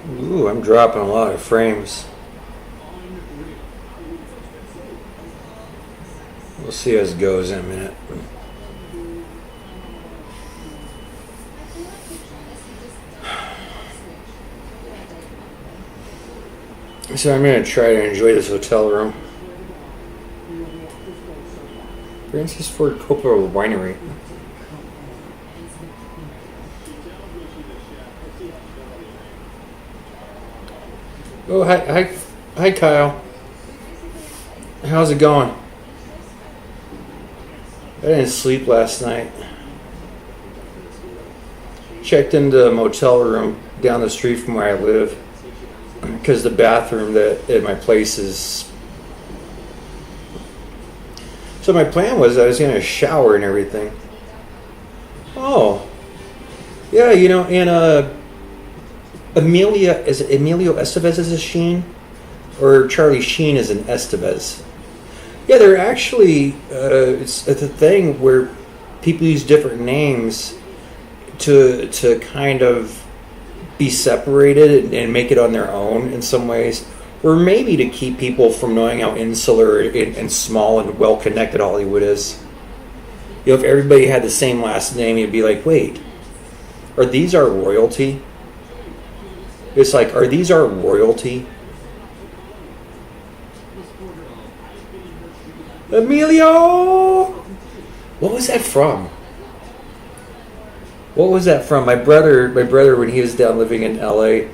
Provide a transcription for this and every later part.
Ooh, I'm dropping a lot of frames. We'll see how this goes in a minute. So I'm going to try to enjoy this hotel room. Francis Ford Coppola Winery. Oh, hi, Kyle. How's it going? I didn't sleep last night. Checked into the motel room down the street from where I live because the bathroom at my place is. So my plan was I was going to shower and everything. Oh, yeah, and Emilio Estevez is a Sheen, or Charlie Sheen is an Estevez. Yeah, they're actually it's a thing where people use different names to kind of be separated and make it on their own in some ways, or maybe to keep people from knowing how insular and small and well connected Hollywood is. If everybody had the same last name, you'd be like, wait, are these our royalty? It's like, are these our royalty? Emilio! What was that from? My brother, when he was down living in LA,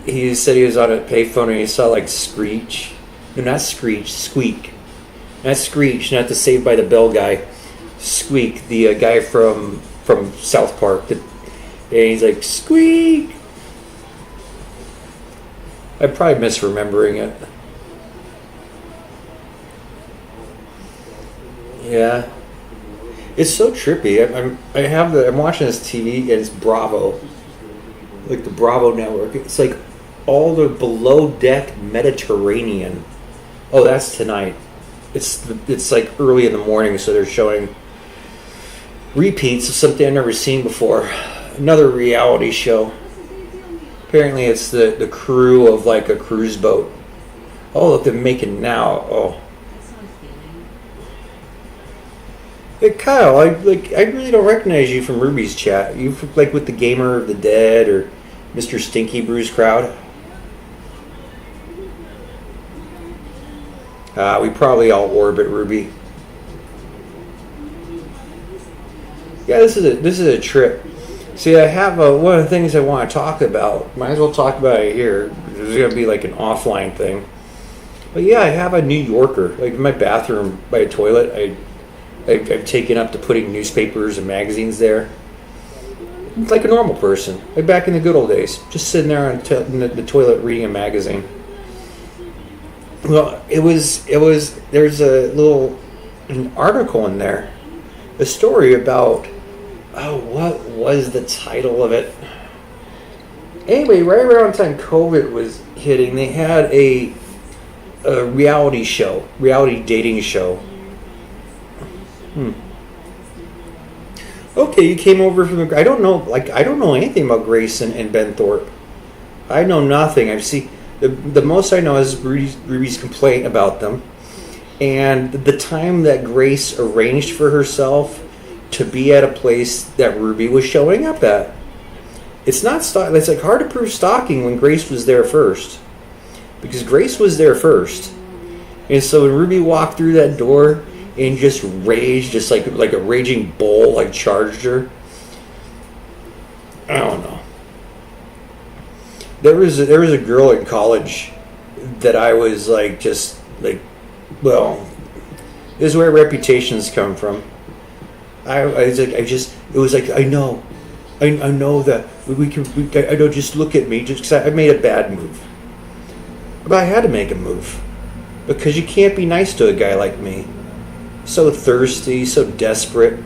he said he was on a payphone and he saw like Screech. No, not Screech, Squeak. Not Screech, not the Saved by the Bell guy. Squeak, the guy from South Park. And he's like, Squeak! I'm probably misremembering it. Yeah, it's so trippy. I'm watching this TV and it's Bravo, like the Bravo network. It's like all the below deck Mediterranean. Oh, that's tonight. It's like early in the morning, so they're showing repeats of something I've never seen before. Another reality show. Apparently it's the crew of like a cruise boat. Oh, look, they're making now. Oh. Hey, Kyle, I really don't recognize you from Ruby's chat. You like with the Gamer of the Dead or Mr. Stinky Brews crowd? We probably all orbit Ruby. Yeah, this is a trip. See, I have one of the things I want to talk about. Might as well talk about it here. There's going to be like an offline thing. But yeah, I have a New Yorker. Like in my bathroom by a toilet, I've taken up to putting newspapers and magazines there. It's like a normal person. Like back in the good old days. Just sitting there in the toilet reading a magazine. Well, there's an article in there. A story about... Oh, what was the title of it? Anyway, right around the time COVID was hitting, they had a reality dating show. Okay, you came over from the... I don't know anything about Grace and Ben Thorpe. I know nothing. I've seen... The most I know is Ruby's complaint about them. And the time that Grace arranged for herself to be at a place that Ruby was showing up at. It's not it's like hard to prove stalking when Grace was there first. Because Grace was there first. And so when Ruby walked through that door and just raged, just like a raging bull, like charged her. I don't know. There was a girl in college that I was like, this is where reputations come from. I know that we can. I know. Just look at me. Just 'cause I made a bad move. But I had to make a move because you can't be nice to a guy like me. So thirsty, so desperate.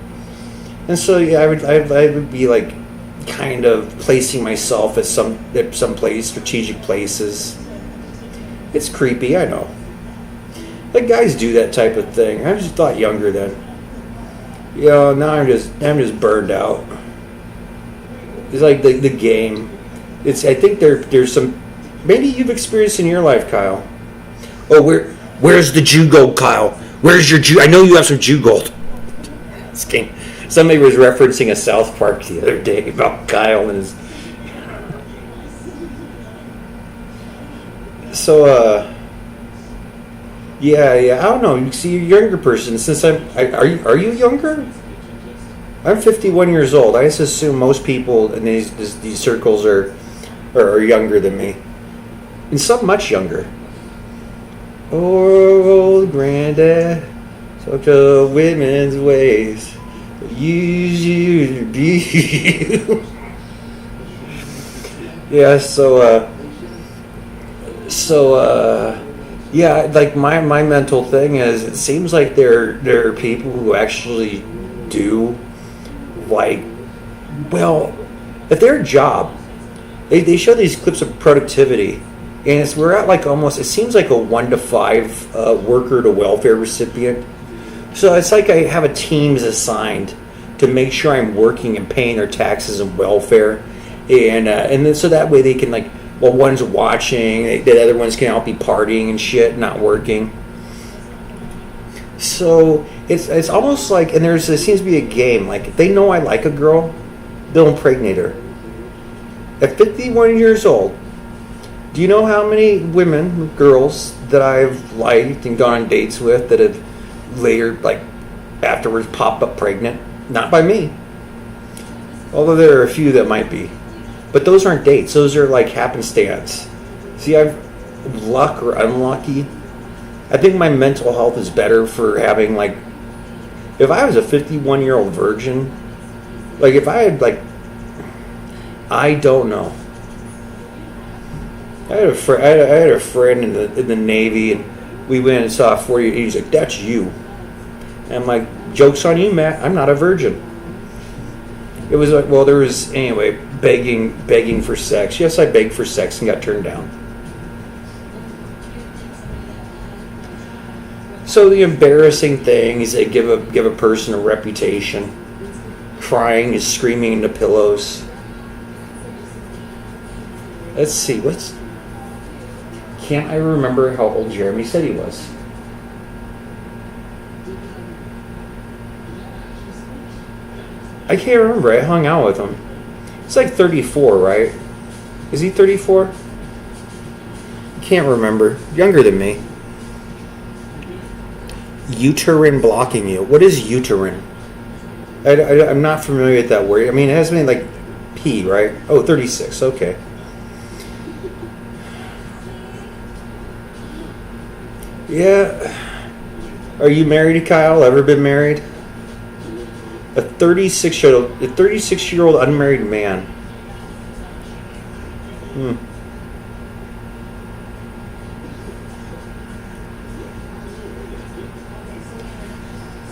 And so yeah, I would be like kind of placing myself at some place, strategic places. It's creepy, I know. Like guys do that type of thing. I just thought younger then. You know, now I'm just burned out. It's like the game. I think there's some. Maybe you've experienced in your life, Kyle. Oh, where's the Jew gold, Kyle? Where's your Jew? I know you have some Jew gold. This game. Somebody was referencing a South Park the other day about Kyle and his. So, yeah, I don't know. You see, you're a younger person. Since are you younger? I'm 51 years old. I just assume most people in these circles are younger than me, and some much younger. Oh, old granddad, such a women's ways. Use you to be you. Yeah. Yeah. Like my mental thing is, it seems like there are people who actually do, like, well, at their job, they show these clips of productivity, and we're at like almost, it seems like a 1 to 5 worker to welfare recipient. So it's like I have a teams assigned to make sure I'm working and paying their taxes and welfare, and then so that way they can, like, while one's watching, the other ones can all be partying and shit, not working. So it's almost like, and there seems to be a game. Like, if they know I like a girl, they'll impregnate her. At 51 years old, do you know how many women, girls that I've liked and gone on dates with that have later, like, afterwards popped up pregnant? Not by me. Although there are a few that might be. But those aren't dates. Those are like happenstance. See, I've luck or unlucky. I think my mental health is better for having, like, if I was a 51-year-old virgin, like, if I had, like, I don't know. I had a friend in the Navy, and we went and saw 40, and he's like, "That's you." And I'm like, "Joke's on you, Matt. I'm not a virgin." It was like, well, there was, anyway, begging for sex. Yes, I begged for sex and got turned down. So the embarrassing thing is they give a person a reputation. Crying is screaming into pillows. Let's see, can't I remember how old Jeremy said he was? I can't remember. I hung out with him. It's like 34, right? Is he 34? Can't remember. Younger than me. Uterine blocking you. What is uterine? I'm not familiar with that word. I mean, it has been like P, right? Oh, 36. Okay. Yeah. Are you married, Kyle? Ever been married? A 36-year-old unmarried man.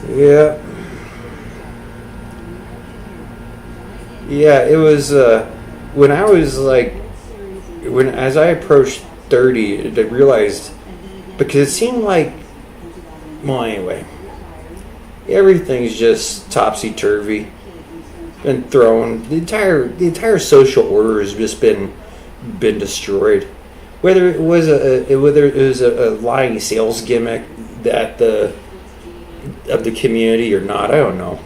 Yeah. Yeah, it was when I was like, as I approached 30, I realized, because it seemed like, well, anyway, everything's just topsy-turvy, been thrown. The entire social order has just been destroyed. Whether it was a lying sales gimmick of the community or not, I don't know.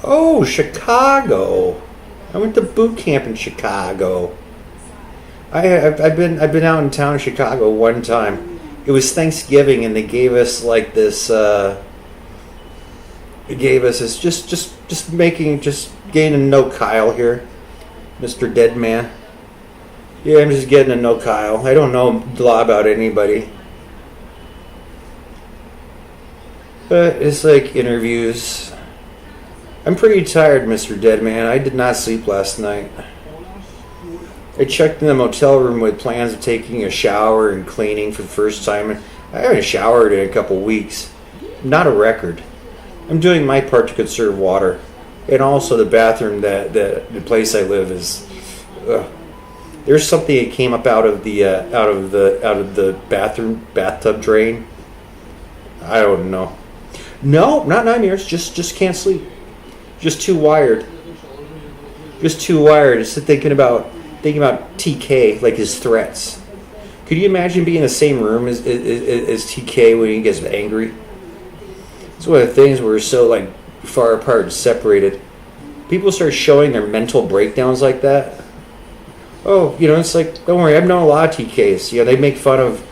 Oh, Chicago! I went to boot camp in Chicago. I've been out in town in Chicago one time. It was Thanksgiving, and they gave us like this. Just getting to know Kyle here, Mr. Dead Man. Yeah, I'm just getting to know Kyle. I don't know a lot about anybody, but it's like interviews. I'm pretty tired, Mr. Dead Man. I did not sleep last night. I checked in the motel room with plans of taking a shower and cleaning for the first time. And I haven't showered in a couple weeks. Not a record. I'm doing my part to conserve water, and also the bathroom that the place I live is. There's something that came up out of the bathtub drain. I don't know. No, not nightmares. Just can't sleep. Just too wired. Just thinking about TK, like his threats. Could you imagine being in the same room as TK when he gets angry? It's one of the things where we're so like far apart and separated. People start showing their mental breakdowns like that. Oh, it's like, don't worry, I've known a lot of TKs. They make fun of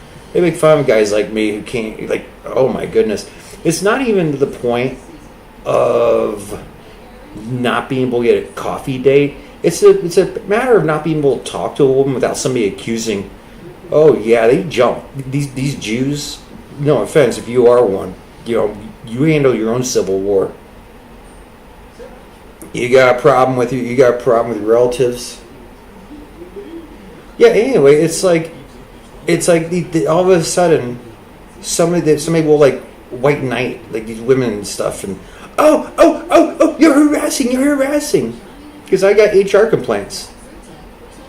guys like me who can't, like, oh my goodness. It's not even to the point of not being able to get a coffee date. It's a matter of not being able to talk to a woman without somebody accusing, oh yeah, they jump. These Jews, no offense if you are one, you handle your own civil war. You got a problem with your relatives. Yeah. Anyway, it's like all of a sudden somebody will like white knight like these women and stuff, and oh, you're harassing, because I got HR complaints.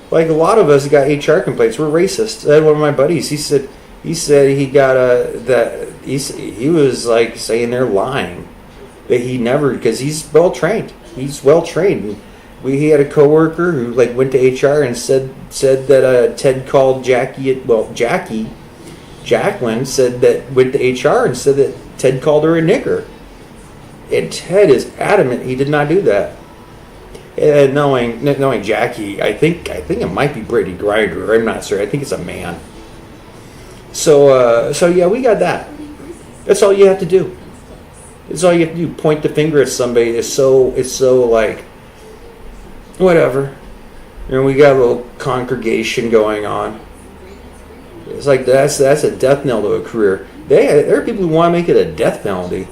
Like a lot of us got HR complaints. We're racist. I had one of my buddies. He said he got he was like saying they're lying, that he never, because he's well trained. He had a coworker who like went to HR and said that Ted called Jacqueline said that, went to HR and said that Ted called her a nigger, and Ted is adamant he did not do that. And knowing Jackie, I think it might be Brittany Griner. I'm not sure. I think it's a man. So yeah, we got that. That's all you have to do. It's all you have to do. Point the finger at somebody. It's so like, whatever. We got a little congregation going on. It's like that's a death knell to a career. There are people who want to make it a death penalty.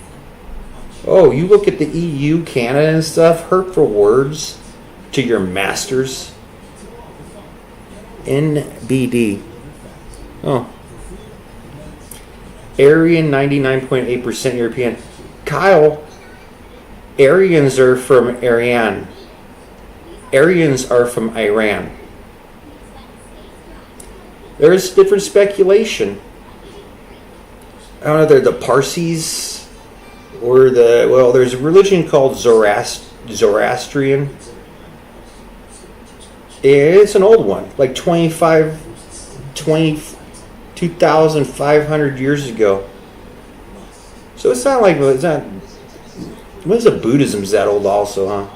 Oh, you look at the EU, Canada and stuff, hurtful words to your masters. NBD. Oh. Aryan, 99.8% European. Kyle, Aryans are from Iran. Aryans are from Iran. There's different speculation. I don't know if they're the Parsis or there's a religion called Zoroastrian. It's an old one, like 2,500 years ago. So it's not. What is it? Buddhism's that old also, huh?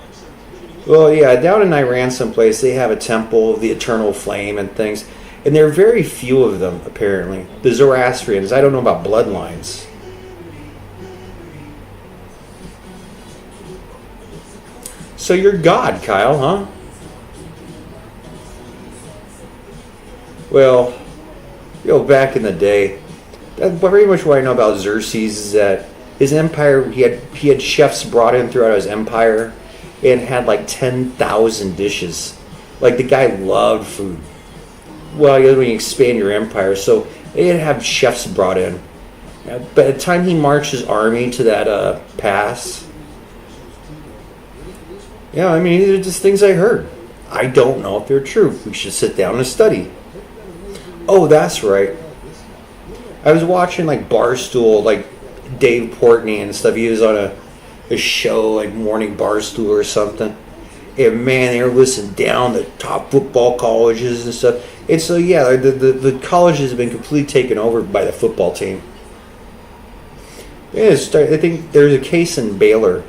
Well, yeah, down in Iran someplace, they have a temple of the eternal flame and things. And there are very few of them, apparently. The Zoroastrians, I don't know about bloodlines. So you're God, Kyle, huh? Well, back in the day, that's pretty much what I know about Xerxes is that his empire, he had chefs brought in throughout his empire and had like 10,000 dishes. Like the guy loved food. Well, when you expand your empire, so they'd have chefs brought in. But by the time he marched his army to that pass, these are just things I heard. I don't know if they're true. We should sit down and study. Oh, that's right. I was watching like Barstool, like Dave Portnoy and stuff. He was on a show like Morning Barstool or something. And man, they were listing down the top football colleges and stuff. And so yeah, the colleges have been completely taken over by the football team. Yeah, I think there's a case in Baylor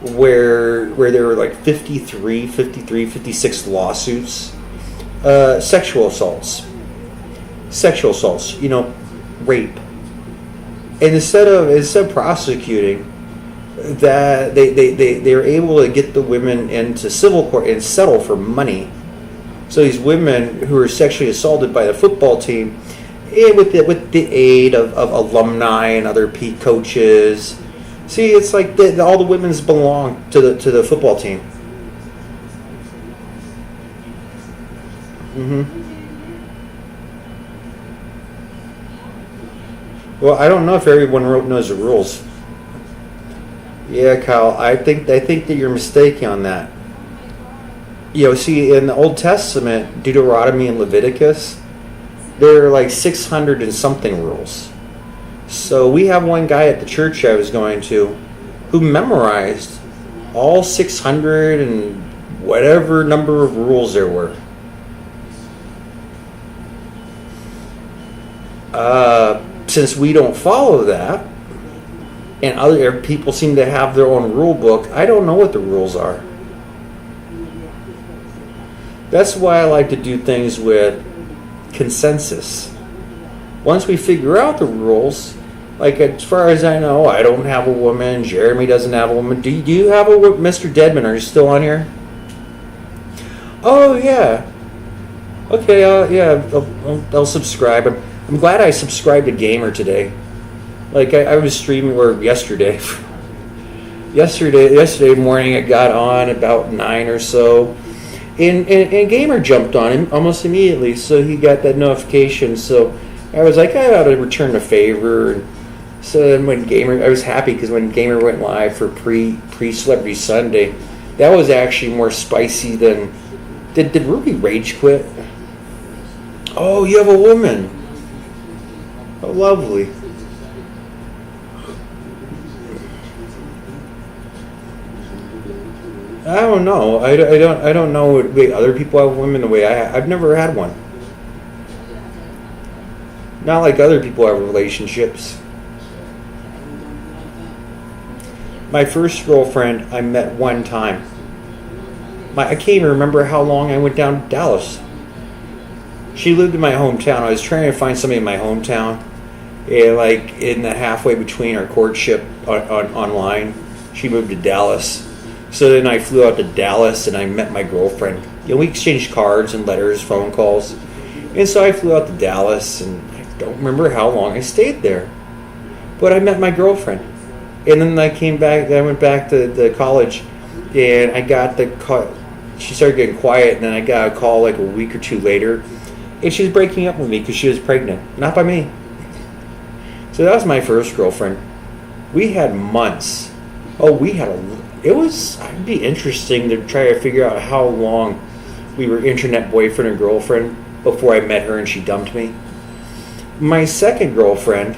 where there were like 56 lawsuits, sexual assaults, rape. And instead of prosecuting, that they were able to get the women into civil court and settle for money. So these women who were sexually assaulted by the football team, and with the aid of alumni and other coaches, see, it's like all the women's belong to the football team. Mm-hmm. Well, I don't know if everyone knows the rules. Yeah, Kyle, I think that you're mistaken on that. See, in the Old Testament, Deuteronomy and Leviticus, there are like 600 and something rules. So we have one guy at the church I was going to who memorized all 600 and whatever number of rules there were. Since we don't follow that, and other people seem to have their own rule book, I don't know what the rules are. That's why I like to do things with consensus. Once we figure out the rules, like as far as I know, I don't have a woman. Jeremy doesn't have a woman. Do you have a Mr. Deadman? Are you still on here? Oh yeah. Okay. Yeah. I'll subscribe. I'm glad I subscribed to Gamer today. Like I was streaming yesterday. yesterday morning I got on about 9 or so. And Gamer jumped on him almost immediately, so he got that notification. So I was like, I ought to return a favor. And so then I was happy because when Gamer went live for pre Celebrity Sunday, that was actually more spicy than. Did Ruby rage quit? Oh, you have a woman. Oh, lovely. I don't know. I don't know the way other people have women the way I've never had one. Not like other people have relationships. My first girlfriend I met one time. I can't even remember how long I went down to Dallas. She lived in my hometown. I was trying to find somebody in my hometown. And like in the halfway between our courtship online, she moved to Dallas. So then I flew out to Dallas and I met my girlfriend. We exchanged cards and letters, phone calls. And so I flew out to Dallas and I don't remember how long I stayed there. But I met my girlfriend. And then I came back, then I went back to the college and I got the call. She started getting quiet and then I got a call like a week or two later. And she was breaking up with me because she was pregnant. Not by me. So that was my first girlfriend. We had months. It'd be interesting to try to figure out how long we were internet boyfriend and girlfriend before I met her and she dumped me. My second girlfriend,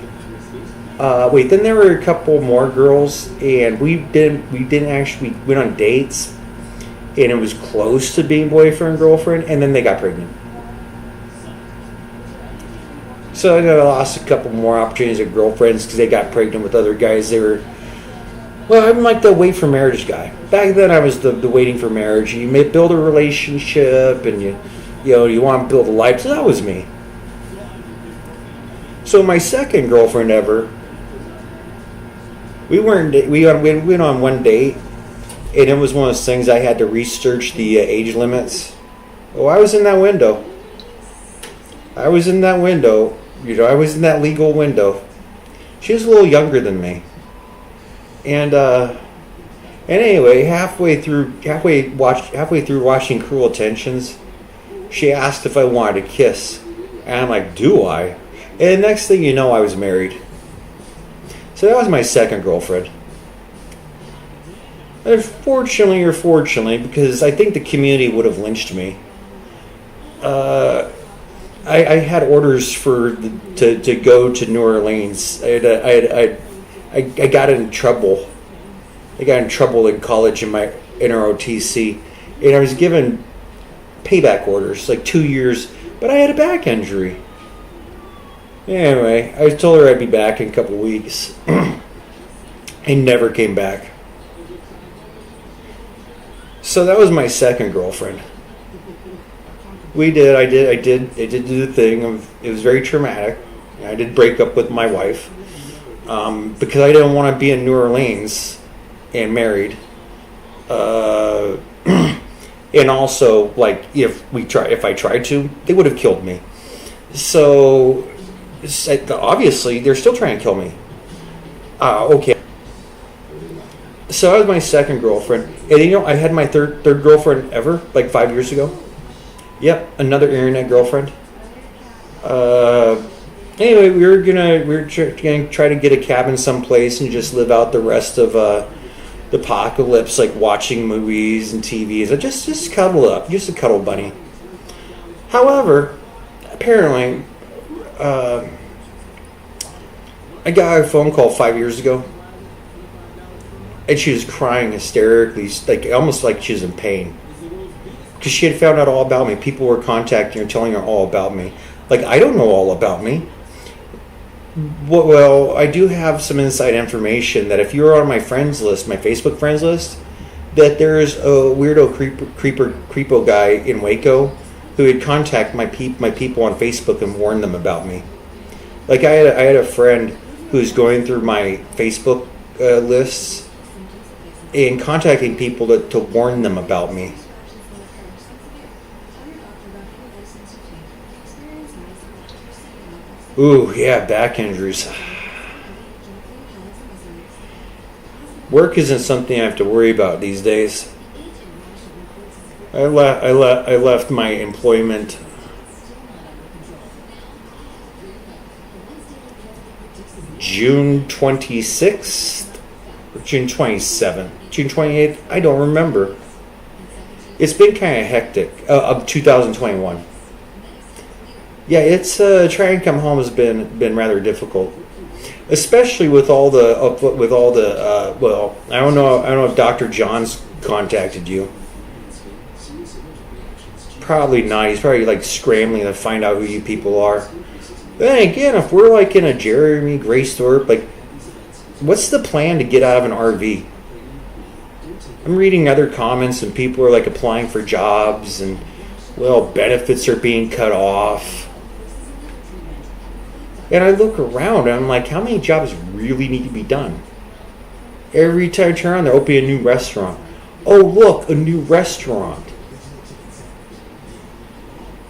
then there were a couple more girls and we didn't actually went on dates and it was close to being boyfriend and girlfriend and then they got pregnant. So I lost a couple more opportunities of girlfriends because they got pregnant with other guys. I'm like the wait for marriage guy. Back then I was the waiting for marriage. You may build a relationship and you want to build a life. So that was me. So my second girlfriend ever, we went on one date and it was one of those things I had to research the age limits. Oh, I was in that window. I was in that legal window. She was a little younger than me. And anyway, halfway through watching Cruel Intentions, she asked if I wanted to kiss. And I'm like, do I? And the next thing you know, I was married. So that was my second girlfriend. Fortunately or fortunately, because I think the community would have lynched me, I had orders to go to New Orleans. I got in trouble. I got in trouble in college in my NROTC, and I was given payback orders, like 2 years, but I had a back injury. Anyway, I told her I'd be back in a couple weeks. I never came back. So that was my second girlfriend. I did do the thing. It was very traumatic. I did break up with my wife because I didn't want to be in New Orleans and married. And also, like, if I tried to, they would have killed me. So obviously, they're still trying to kill me. Okay. So that was my second girlfriend, and I had my third girlfriend ever, like 5 years ago. Yep, another internet girlfriend. Uh, anyway, we were gonna try to get a cabin someplace and just live out the rest of the apocalypse, like watching movies and TVs. Just cuddle up, just a cuddle bunny. However, apparently, I got a phone call 5 years ago, and she was crying hysterically, like almost like she was in pain, because she had found out all about me. People were contacting her, telling her all about me. Like, I don't know all about me. Well, I do have some inside information that if you're on my friends list, my Facebook friends list, that there's a weirdo creepo guy in Waco who had contacted my people on Facebook and warned them about me. Like, I had a friend who's going through my Facebook lists and contacting people to warn them about me. Ooh, yeah, back injuries. Work isn't something I have to worry about these days. I left my employment June 26th or June 27th, June 28th. I don't remember. It's been kind of hectic. Of 2021. Yeah, it's trying to come home has been rather difficult, especially with all the well, I don't know if Dr. John's contacted you. Probably not. He's probably like scrambling to find out who you people are. But then again, if we're like in a Jeremy Gracethorpe, like, what's the plan to get out of an RV? I'm reading other comments and people are like applying for jobs and, well, benefits are being cut off. And I look around and I'm like, how many jobs really need to be done? Every time I turn around, they're opening a new restaurant. Oh, look, a new restaurant.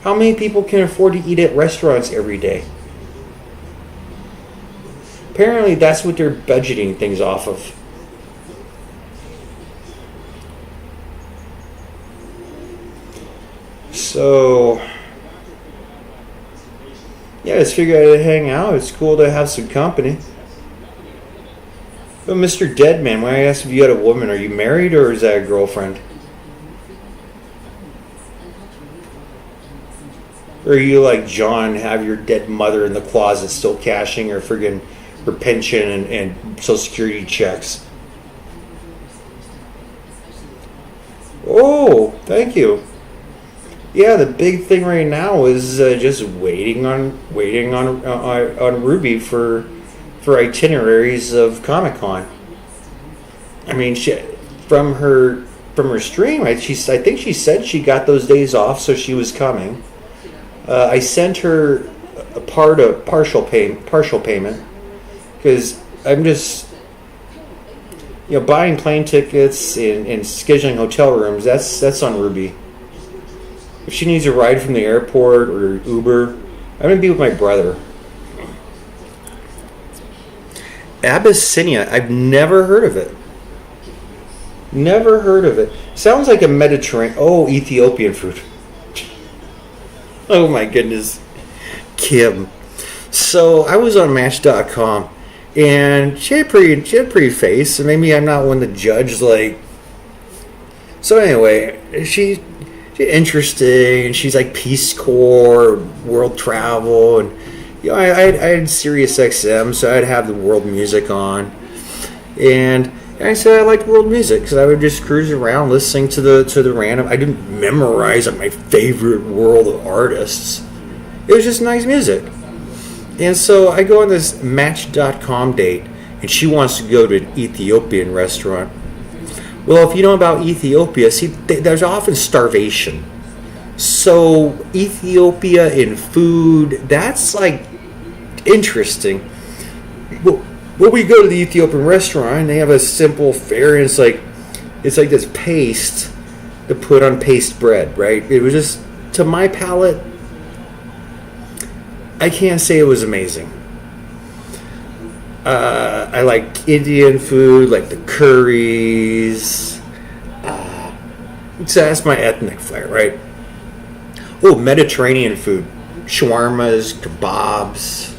How many people can afford to eat at restaurants every day? Apparently, that's what they're budgeting things off of. So, yeah, let's figure out how to hang out. It's cool to have some company. But Mr. Deadman, when I asked if you had a woman, are you married or is that a girlfriend? Or are you like John, have your dead mother in the closet still cashing her friggin' her pension and Social Security checks? Oh, thank you. Yeah, the big thing right now is just waiting on Ruby for itineraries of Comic-Con. I mean, from her stream, I think she said she got those days off, so she was coming. I sent her a partial payment because I'm just, buying plane tickets and scheduling hotel rooms. That's on Ruby. If she needs a ride from the airport or Uber, I'm gonna be with my brother. Abyssinia, I've never heard of it. Never heard of it. Sounds like a Mediterranean. Oh, Ethiopian food. Oh my goodness, Kim. So I was on Match.com, and she had a pretty face. So maybe I'm not one to judge. Like, so anyway, she's interesting, and she's like Peace Corps, world travel, and I had Sirius XM, so I'd have the world music on, and I said I liked world music because I would just cruise around listening to the random. I didn't memorize my favorite world of artists. It was just nice music. And so I go on this Match.com date, and she wants to go to an Ethiopian restaurant. Well, if you know about Ethiopia, see, there's often starvation. So Ethiopia in food, that's like interesting. Well, we go to the Ethiopian restaurant, and they have a simple fare, and it's like this paste to put on paste bread, right? It was just, to my palate, I can't say it was amazing. I like Indian food, like the curries. So that's my ethnic flair, right? Oh, Mediterranean food. Shawarmas, kebabs,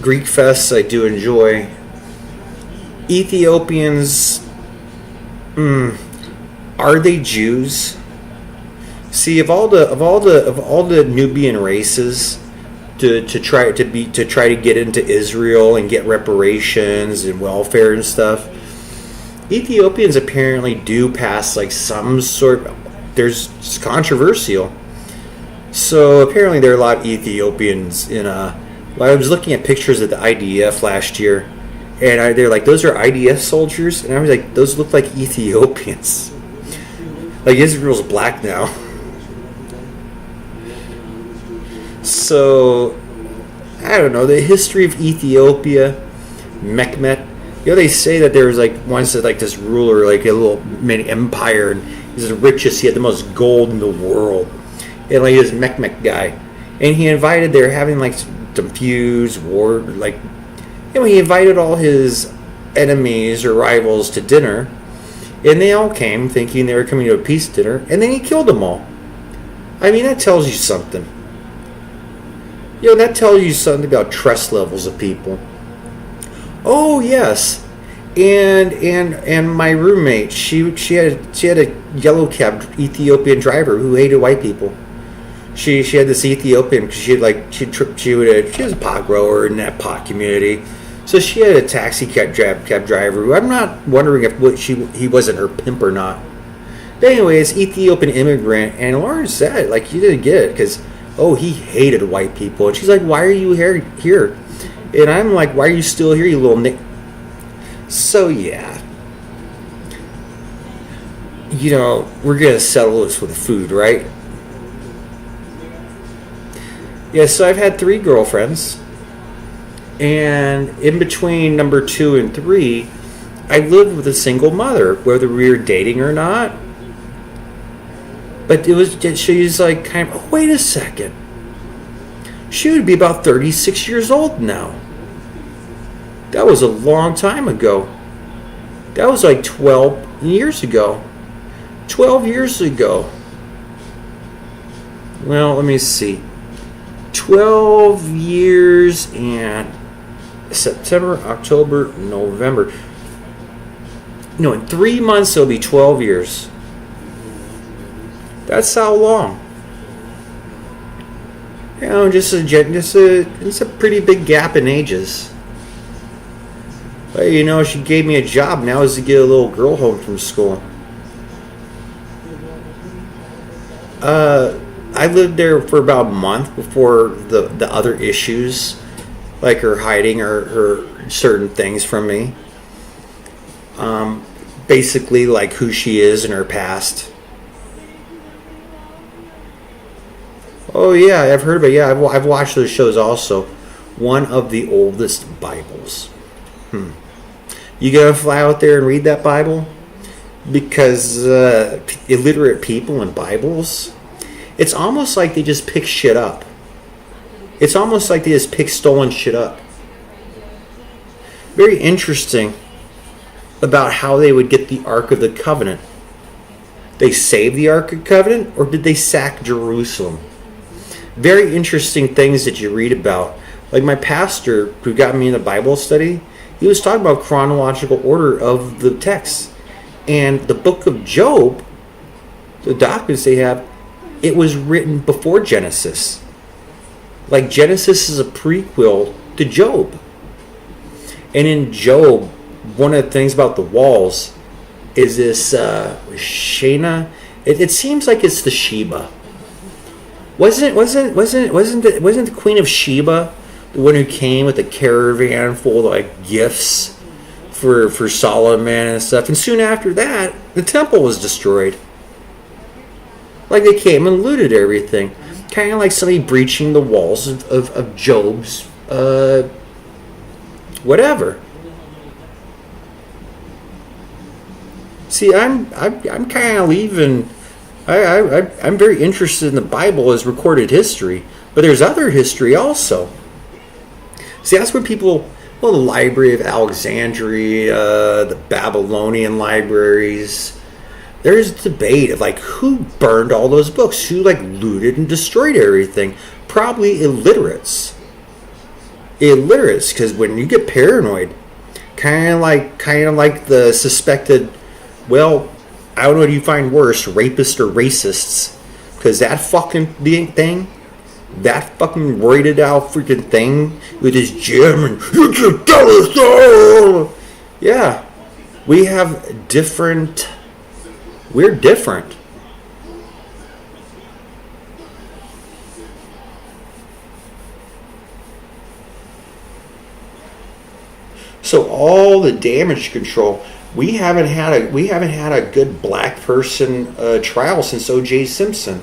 Greek fests I do enjoy. Ethiopians, are they Jews? See, of all the Nubian races to try to get into Israel and get reparations and welfare and stuff, Ethiopians apparently do pass like some sort. It's controversial. So apparently there are a lot of Ethiopians in well, I was looking at pictures of the IDF last year, and they're like, those are IDF soldiers, and I was like, those look like Ethiopians. Like Israel's black now. So I don't know the history of Ethiopia, Mehmet. They say that there was like once like this ruler, like a little mini empire, and he's the richest. He had the most gold in the world, and like this Mehmet guy, and he invited. They were having like some feuds, war, like he invited all his enemies or rivals to dinner, and they all came thinking they were coming to a peace dinner, and then he killed them all. I mean, that tells you something. That tells you something about trust levels of people. Oh yes, and my roommate, she had a yellow cab Ethiopian driver who hated white people. She had this Ethiopian because she was a pot grower in that pot community, so she had a taxi cab driver who I'm not wondering if he wasn't her pimp or not. But anyways, Ethiopian immigrant, and Lauren said like you didn't get it because he hated white people, and she's like, why are you here? And I'm like, why are you still here, you little nick? So yeah, we're gonna settle this with food, right? Yeah, so I've had 3 girlfriends, and in between number 2 and 3, I lived with a single mother, whether we were dating or not. But she's like kind of, wait a second. She would be about 36 years old now. That was a long time ago. That was like 12 years ago. 12 years ago. Well, let me see. 12 years and September, October, November. No, in 3 months it'll be 12 years. That's how long. It's a pretty big gap in ages. But she gave me a job now is to get a little girl home from school. I lived there for about a month before the other issues, like her hiding her certain things from me. Basically, like who she is in her past. Oh yeah, I've heard about it. Yeah, I've watched those shows also. One of the oldest Bibles. You gonna fly out there and read that Bible? Because illiterate people in Bibles, it's almost like they just pick shit up. It's almost like they just pick stolen shit up. Very interesting about how they would get the Ark of the Covenant. They saved the Ark of the Covenant, or did they sack Jerusalem? Very interesting things that you read about. Like my pastor who got me in a Bible study, he was talking about chronological order of the text. And the book of Job, the documents they have, it was written before Genesis. Like Genesis is a prequel to Job. And in Job, one of the things about the walls is this Shana. It seems like it's the Sheba. Wasn't the Queen of Sheba the one who came with a caravan full of like gifts for Solomon and stuff? And soon after that, the temple was destroyed. Like they came and looted everything, kind of like somebody breaching the walls of Job's whatever. See, I'm kind of leaving. I'm very interested in the Bible as recorded history, but there's other history also. See, that's where people, the Library of Alexandria, the Babylonian libraries, there's debate of like who burned all those books, who like looted and destroyed everything. Probably illiterates. Illiterates, because when you get paranoid, kind of like the suspected, well, I don't know what you find worse, rapists or racists, because that fucking thing, that fucking roided out freaking thing with his German, you can tell us all. Yeah, we have different. We're different. So all the damage control, we haven't had a good black person trial since O.J. Simpson.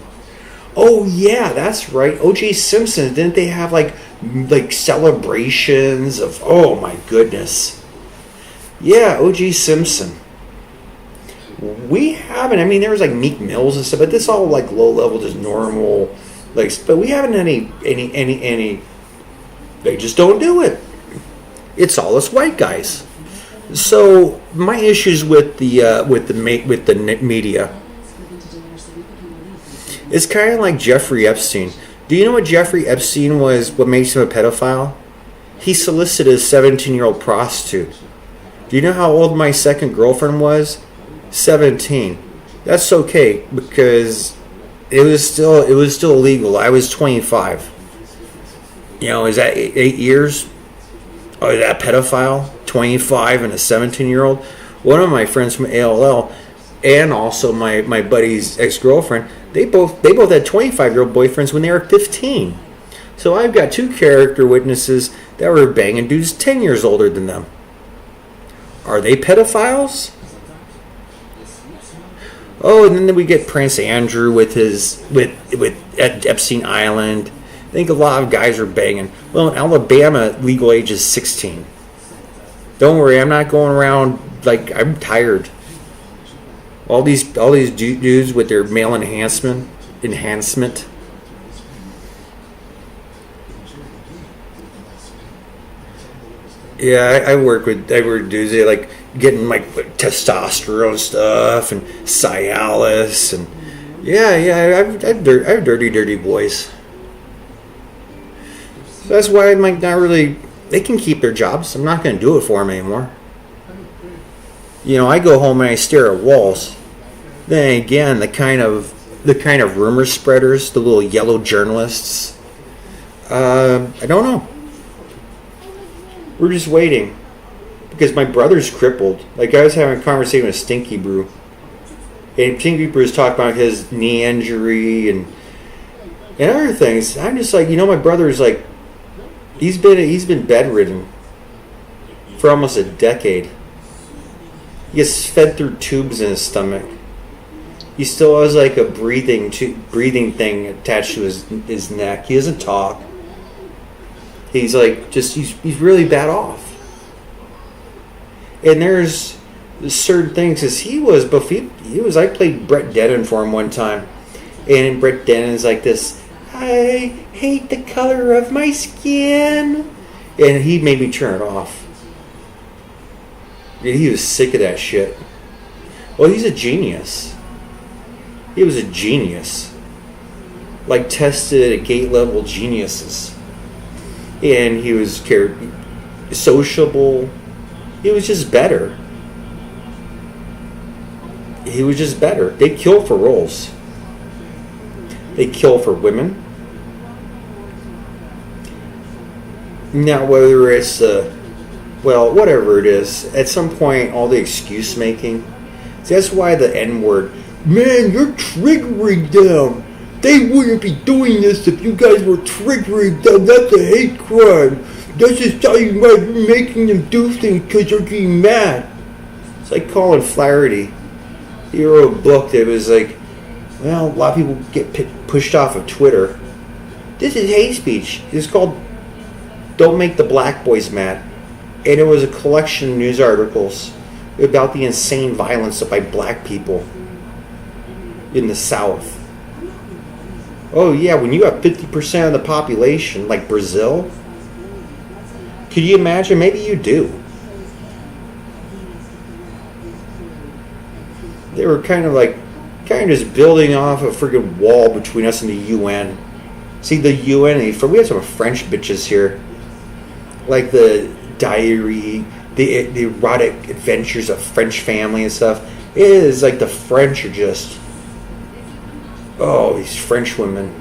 Oh yeah, that's right. O.J. Simpson, didn't they have like celebrations of, oh my goodness. Yeah, O.J. Simpson. We haven't, I mean, there was like Meek Mills and stuff, but this all like low level, just normal, like, but we haven't any, they just don't do it. It's all us white guys. So my issues with the media, it's kind of like Jeffrey Epstein. Do you know what Jeffrey Epstein was? What makes him a pedophile? He solicited a 17-year-old prostitute. Do you know how old my second girlfriend was? 17. That's okay because it was still illegal. I was 25. You know, is that 8 years? Oh, is that pedophile? 25 and a 17-year-old? One of my friends from ALL and also my buddy's ex-girlfriend, they both had 25-year-old boyfriends when they were 15. So I've got two character witnesses that were banging dudes 10 years older than them. Are they pedophiles? Oh, and then we get Prince Andrew with at Epstein Island. I think a lot of guys are banging. Well, in Alabama, legal age is 16. Don't worry, I'm not going around like I'm tired. All these dudes with their male enhancement. Yeah, I work with dudes. They like getting like testosterone stuff and Cialis and I have dirty boys. So that's why I'm like not really. They can keep their jobs. I'm not going to do it for them anymore. You know, I go home and I stare at walls. Then again, the kind of rumor spreaders, the little yellow journalists. I don't know. We're just waiting because my brother's crippled. Like I was having a conversation with Stinky Brew, and Stinky Brew was talking about his knee injury and other things. I'm just like, you know, my brother's like. He's been bedridden for almost a decade. He gets fed through tubes in his stomach. He still has like a breathing thing attached to his neck. He doesn't talk. He's like he's really bad off. And there's certain things as he was I played Brett Dennen for him one time, and Brett Dennen's like this. I hate the color of my skin. And he made me turn it off. He was sick of that shit. Well, he's a genius. He was a genius. Like tested at gate level geniuses. And he was sociable. He was just better. They kill for roles. They kill for women. Now, whether it's, whatever it is, at some point, all the excuse making. See, that's why the N-word, man, you're triggering them. They wouldn't be doing this if you guys were triggering them. That's a hate crime. That's just how you might be making them do things because they're getting mad. It's like Colin Flaherty. He wrote a book that was like, well, a lot of people get pushed off of Twitter. This is hate speech. It's called Don't Make the Black Boys Mad. And it was a collection of news articles about the insane violence by black people in the South. Oh yeah, when you have 50% of the population, like Brazil, could you imagine? Maybe you do. they were kind of just building off a freaking wall between us and the UN. See, the UN, we have some French bitches here. Like the diary, the erotic adventures of French family and stuff. It is like the French are just, oh, these French women.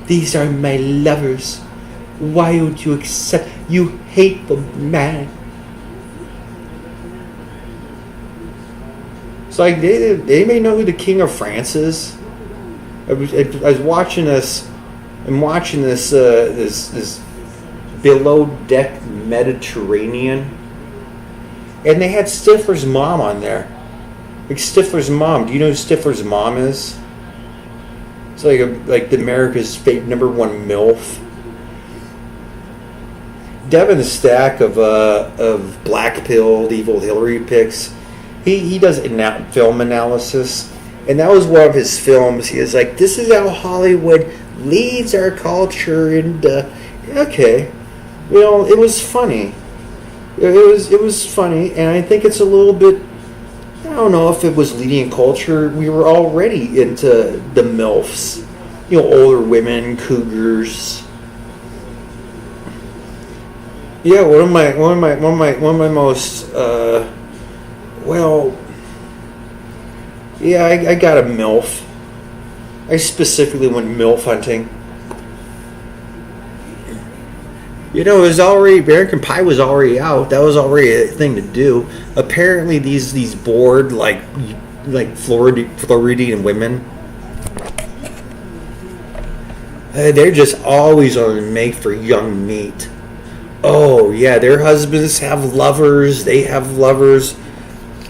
These are my lovers. Why would you accept, you hateful man? It's like, they may know who the King of France is. I was watching this. I'm watching this below deck Mediterranean, and they had Stifler's mom on there. Like Stifler's mom. Do you know who Stifler's mom is? It's like the America's number one MILF. Devin Stack of Black Pill, Evil Hillary picks. He does film analysis, and that was one of his films. He was like, "This is how Hollywood leads our culture," and okay, it was funny. It was funny, and I think it's a little bit. I don't know if it was leading culture. We were already into the MILFs, older women, cougars. Yeah, one of my most I got a MILF. I specifically went MILF hunting. It was already, American Pie was already out. That was already a thing to do. Apparently, these bored like Floridian women, they're just always on the make for young meat. Oh yeah, their husbands have lovers. They have lovers.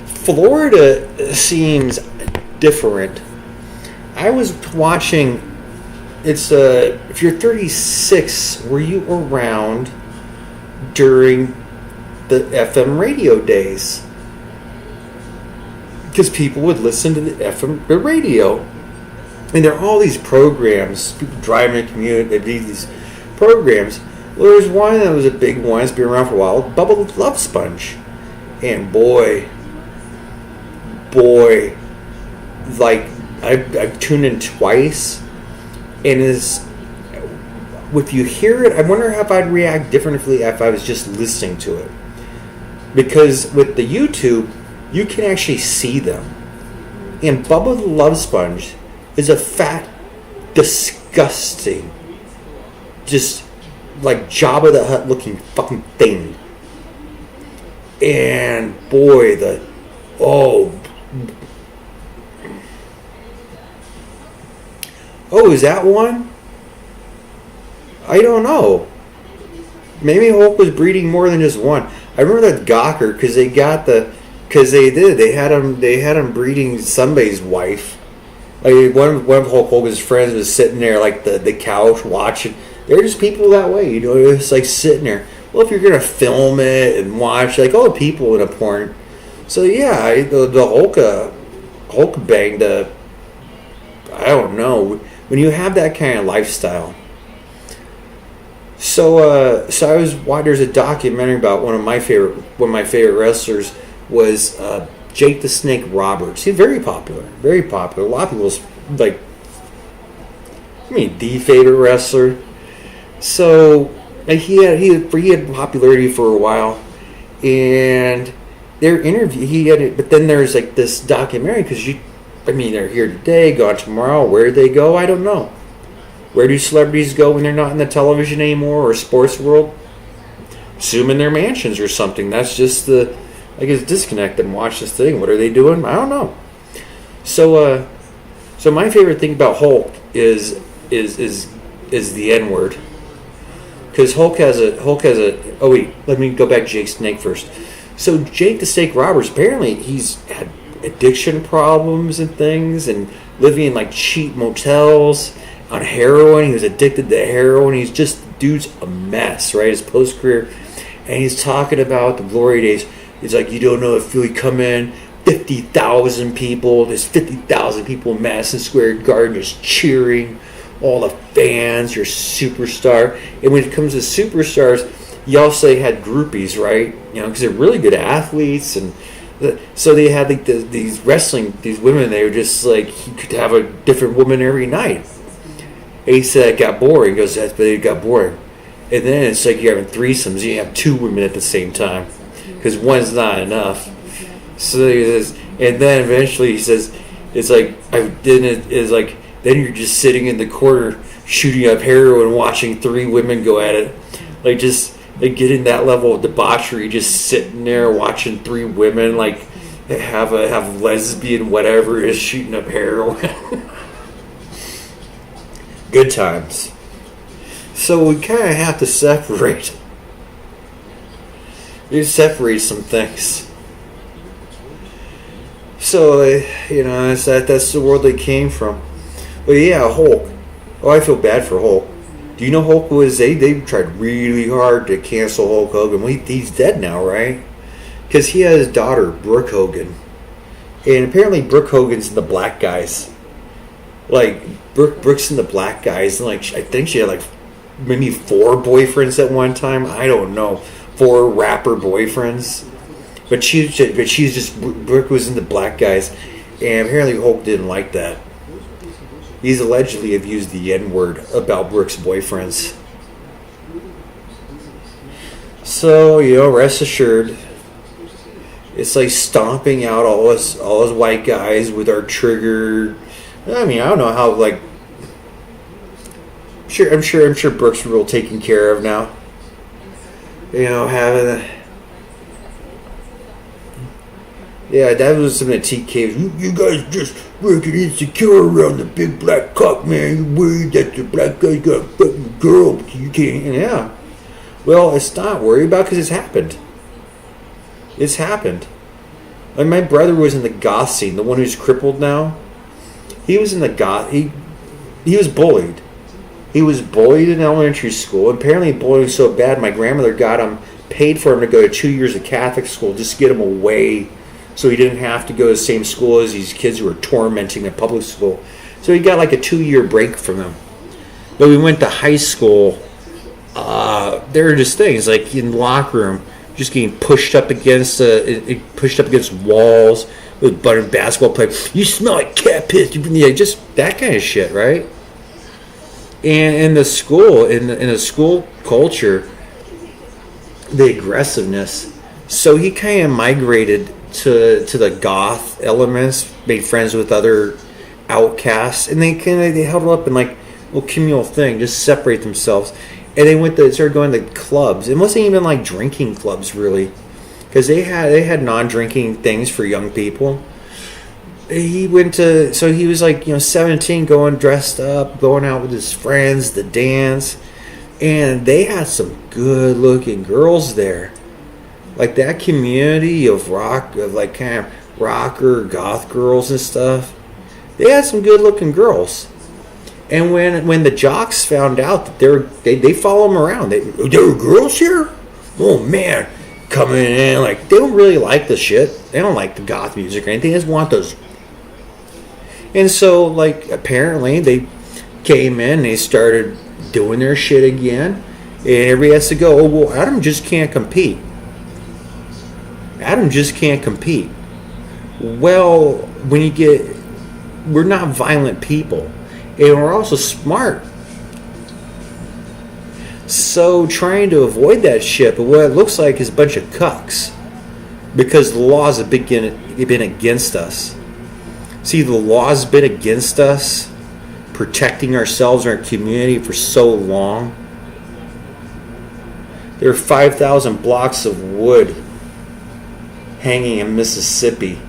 Florida seems different. I was watching. It's if you're 36, were you around during the FM radio days? Because people would listen to the radio, and there are all these programs. People driving a commute, they do these programs. Well, there's one that was a big one. It's been around for a while. Bubba Love Sponge, and boy, like I've tuned in twice. And if you hear it, I wonder if I'd react differently if I was just listening to it. Because with the YouTube, you can actually see them. And Bubba the Love Sponge is a fat, disgusting, just like Jabba the Hutt looking fucking thing. And boy, Oh, is that one? I don't know. Maybe Hulk was breeding more than just one. I remember that Gawker because they had him breeding somebody's wife. Like one of Hulk Hogan's friends was sitting there like the couch watching. They're just people that way, It's like sitting there. Well, if you're gonna film it and watch, like all the people in a porn. So yeah, the Hulk banged a. I don't know. When you have that kind of lifestyle. So I was watching. There's a documentary about one of my favorite wrestlers was Jake the Snake Roberts. He's very popular. A lot of people's the favorite wrestler. So he had popularity for a while, and their interview he had it. But then there's like this documentary because they're here today, gone tomorrow. Where do they go? I don't know. Where do celebrities go when they're not in the television anymore or sports world? Assume in their mansions or something. That's just disconnect and watch this thing. What are they doing? I don't know. So my favorite thing about Hulk is the N word. Because Hulk has a. Oh wait, let me go back to Jake Snake first. So Jake the Snake Roberts, apparently he's had addiction problems and things, and living in like cheap motels on heroin. He was addicted to heroin. Dude's a mess, right? His post career, and he's talking about the glory days. He's like, you don't know if you come in 50,000 people. There's 50,000 people in Madison Square Garden just cheering. All the fans, your superstar. And when it comes to superstars, you also had groupies, right? Because they're really good athletes and So they had like these women. They were just like he could have a different woman every night. And he said it got boring. He goes, but it got boring. And then it's like you're having threesomes. You have two women at the same time because one's not enough. So he says, and then eventually he says, it's like then you're just sitting in the corner shooting up heroin, watching three women go at it, like just like getting that level of debauchery, just sitting there watching three women like have lesbian whatever is shooting up heroin. Good times. So we kind of have to separate. We separate some things. So that's the world they came from. But yeah, Hulk. Oh, I feel bad for Hulk. Do you know Hulk was they tried really hard to cancel Hulk Hogan? Well, he's dead now, right? Because he has his daughter Brooke Hogan, and apparently Brooke Hogan's in the Black Guys. Like Brooke's in the Black Guys, and like I think she had like maybe 4 boyfriends at one time. I don't know, 4 rapper boyfriends. But she's just Brooke was in the Black Guys, and apparently Hulk didn't like that. He's allegedly have used the N-word about Brooke's boyfriends. So, rest assured, it's like stomping out all us white guys with our trigger. I mean, I don't know how, like, I'm sure Brooke's real taken care of now. Having a... Yeah, that was some of the TK. You guys just working insecure around the big black cock, man. You worried that the black guy got a fucking girl, but you can't. Yeah. Well, it's not worried about because it's happened. It's happened. Like my brother was in the goth scene, the one who's crippled now. He was in the goth. He was bullied. He was bullied in elementary school. Apparently, bullying was so bad, my grandmother got him, paid for him to go to 2 years of Catholic school just to get him away. So he didn't have to go to the same school as these kids who were tormenting at public school. So he got like a 2-year break from them. But we went to high school. There were just things like in the locker room, just getting pushed up against walls with buttered basketball players. You smell like cat piss. Just that kind of shit, right? And in the school, in the school culture, the aggressiveness. So he kind of migrated to the goth elements, made friends with other outcasts, and they held up in like a little communal thing, just separate themselves. And they started going to clubs. It wasn't even like drinking clubs really, because they had non-drinking things for young people. He was like 17, going dressed up, going out with his friends, the dance, and they had some good-looking girls there. Like that community of rock, of like kind of rocker, goth girls and stuff, they had some good-looking girls. And when the jocks found out that they follow them around, there were girls here? Oh man, coming in, like they don't really like the shit. They don't like the goth music or anything. They just want those. And so, like, apparently they came in and they started doing their shit again. And everybody has to go, oh, well, Adam just can't compete. Adam just can't compete. Well, we're not violent people. And we're also smart. So trying to avoid that shit, but what it looks like is a bunch of cucks. Because the laws have been against us. See, the law's been against us, protecting ourselves and our community for so long. There are 5,000 blocks of wood hanging in Mississippi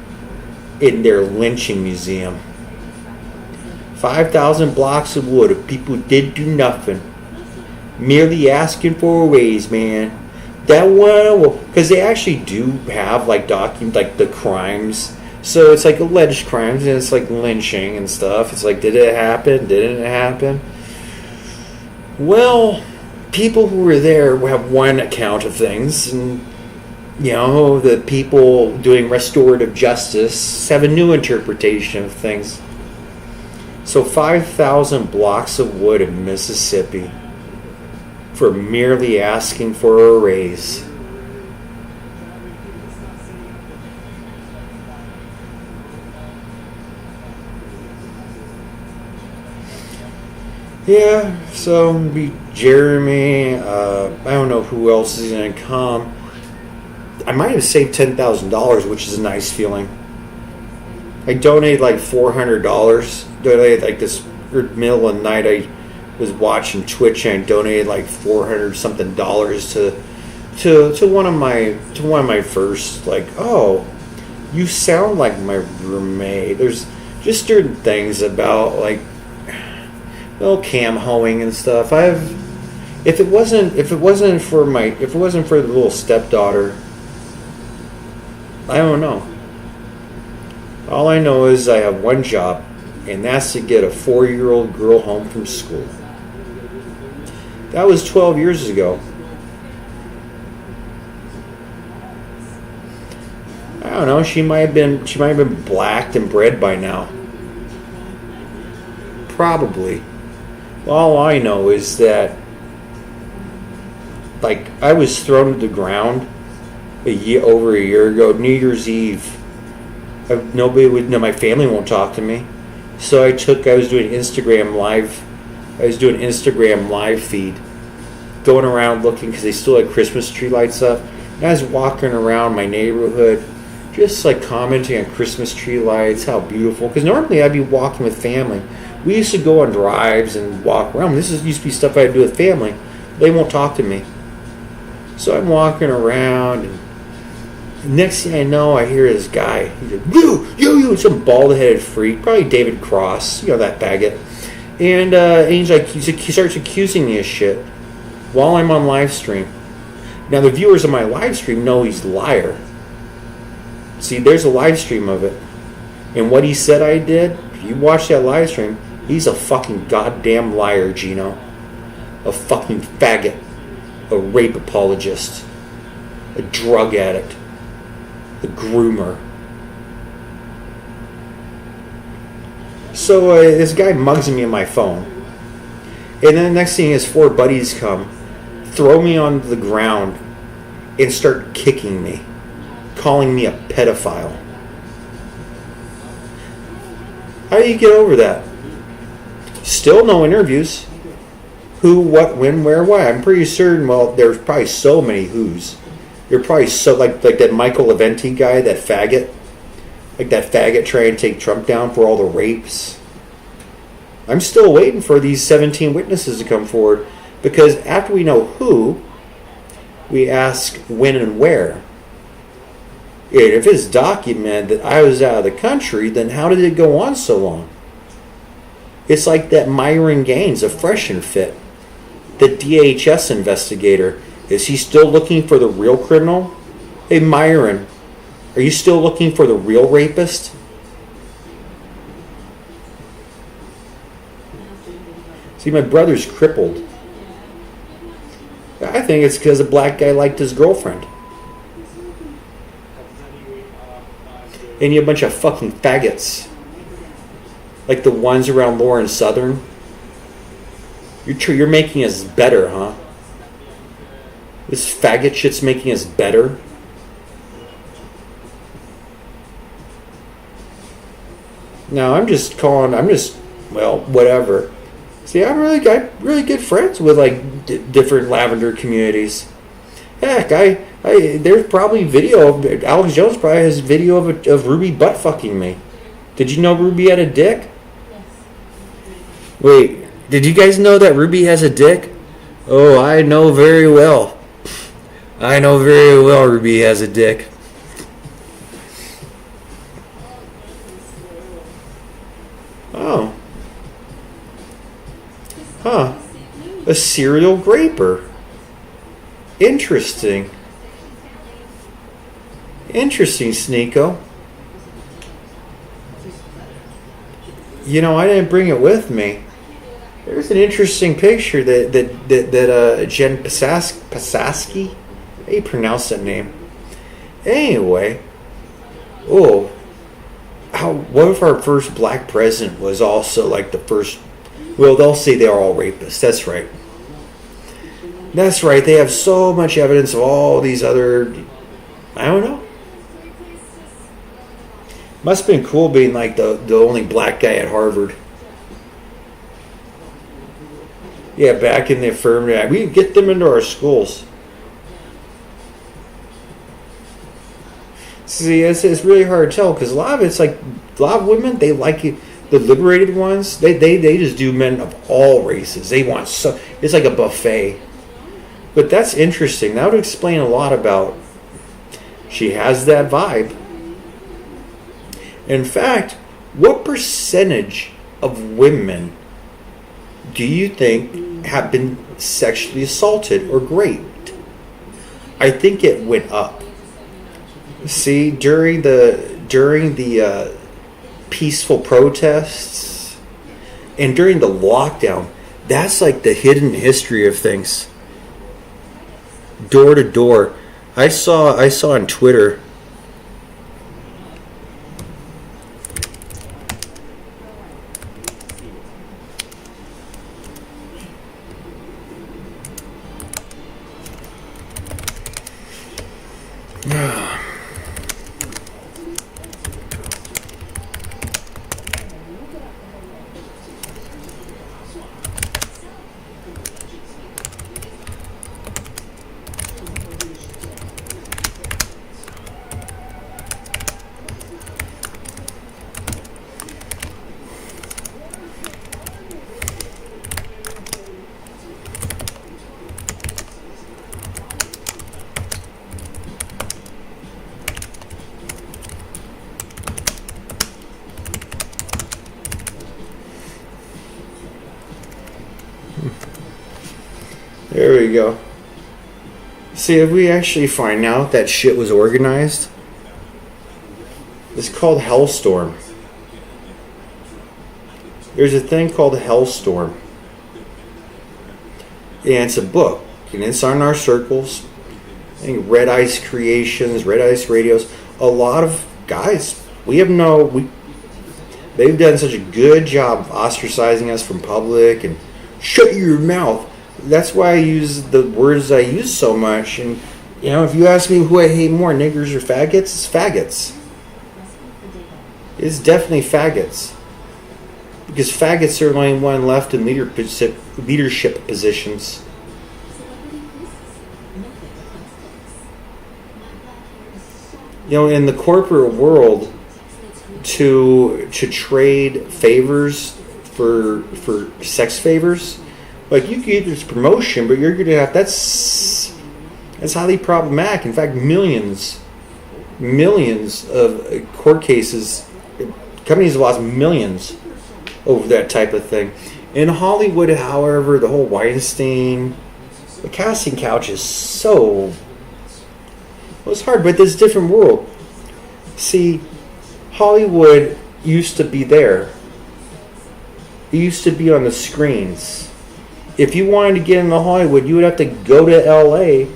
in their lynching museum. 5,000 blocks of wood of people who did do nothing, merely asking for a raise, man. That one, because they actually do have like the crimes. So it's like alleged crimes, and it's like lynching and stuff. It's like, did it happen? Didn't it happen? Well, people who were there have one account of things, and the people doing restorative justice have a new interpretation of things. So 5,000 blocks of wood in Mississippi for merely asking for a raise. Yeah, so be Jeremy. I don't know who else is going to come. I might have saved $10,000, which is a nice feeling. I donated like $400. Donated like this middle of the night. I was watching Twitch and I donated like $400 something dollars to one of my first, like, oh, you sound like my roommate. There's just certain things about, like, well, cam hoeing and stuff. If it wasn't for the little stepdaughter, I don't know. All I know is I have one job, and that's to get a 4-year-old girl home from school. That was 12 years ago. I don't know. She might have been blacked and bred by now. Probably. All I know is that, like, I was thrown to the ground over a year ago, New Year's Eve. Nobody would know. My family won't talk to me, so I was doing Instagram live. I was doing Instagram live feed, going around looking because they still had Christmas tree lights up. And I was walking around my neighborhood, just like commenting on Christmas tree lights, how beautiful. Because normally I'd be walking with family. We used to go on drives and walk around. Used to be stuff I'd do with family. They won't talk to me. So I'm walking around, and next thing I know, I hear this guy. He's like, you, some bald-headed freak, probably David Cross, that faggot. And he starts accusing me of shit while I'm on live stream. Now, the viewers of my live stream know he's a liar. See, there's a live stream of it. And what he said I did, if you watch that live stream, he's a fucking goddamn liar, Gino. A fucking faggot. A rape apologist. A drug addict. A groomer. So this guy mugs me on my phone. And then the next thing his 4 buddies come, throw me on the ground, and start kicking me. Calling me a pedophile. How do you get over that? Still no interviews. Who, what, when, where, why. I'm pretty certain, well, there's probably so many who's. You're probably so, like that Michael Leventi guy, that faggot. Like that faggot trying to take Trump down for all the rapes. I'm still waiting for these 17 witnesses to come forward. Because after we know who, we ask when and where. And if it's documented that I was out of the country, then how did it go on so long? It's like that Myron Gaines of Fresh and Fit, the DHS investigator. Is he still looking for the real criminal? Hey, Myron, are you still looking for the real rapist? See, my brother's crippled. I think it's because a black guy liked his girlfriend. And you have a bunch of fucking faggots. Like the ones around Lauren Southern. You're making us better, huh? This faggot shit's making us better. No, well, whatever. See, I'm really good friends with, like, different lavender communities. Heck, there's probably video of Alex Jones probably has video of Ruby butt fucking me. Did you know Ruby had a dick? Yes. Wait, did you guys know that Ruby has a dick? Oh, I know very well. I know very well Ruby has a dick. Oh. Huh. A serial graper. Interesting. Interesting, Sneeko. I didn't bring it with me. There's an interesting picture that Jen Psaki? How do you pronounce that name? Anyway. What if our first black president was also like the first? Well, they'll say they're all rapists. That's right. That's right. They have so much evidence of all these other. I don't know. Must have been cool being like the only black guy at Harvard. Yeah, back in the Affirmative Act. We get them into our schools. See, it's really hard to tell because a lot of it's like a lot of women they like it. The liberated ones, they just do men of all races. They want so it's like a buffet. But that's interesting. That would explain a lot about. She has that vibe. In fact, what percentage of women do you think have been sexually assaulted or raped? I think it went up. See, during the peaceful protests and during the lockdown, that's like the hidden history of things. Door to door, I saw on Twitter. There we go. See, if we actually find out that shit was organized, it's called Hellstorm. There's a thing called Hellstorm. And it's a book. And it's on our circles. I think Red Ice Creations, Red Ice Radios. A lot of guys, they've done such a good job of ostracizing us from public and shut your mouth. That's why I use the words I use so much. And, if you ask me who I hate more, niggers or faggots, it's faggots. It's definitely faggots. Because faggots are the only one left in leadership positions. In the corporate world, to trade favors for sex favors, like you could get this promotion, but you're gonna have that's highly problematic. In fact, millions of court cases, companies have lost millions over that type of thing. In Hollywood, however, the whole Weinstein, the casting couch is so. Well, it's hard, but there's a different world. See, Hollywood used to be there. It used to be on the screens. If you wanted to get into Hollywood, you would have to go to LA.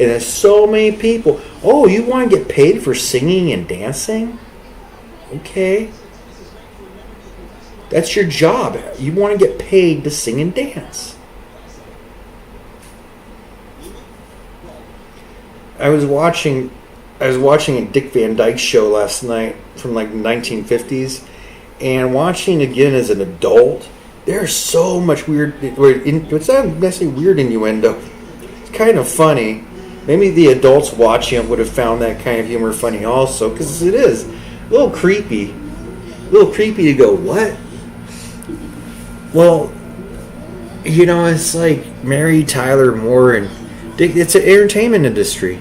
And there's so many people. Oh, you want to get paid for singing and dancing? Okay. That's your job. You want to get paid to sing and dance. I was watching a Dick Van Dyke show last night from like the 1950s, and watching it again as an adult, there's so much weird. It's not necessarily weird innuendo. It's kind of funny. Maybe the adults watching it would have found that kind of humor funny also, because it is a little creepy. A little creepy to go, what? Well, it's like Mary Tyler Moore and Dick. It's an entertainment industry.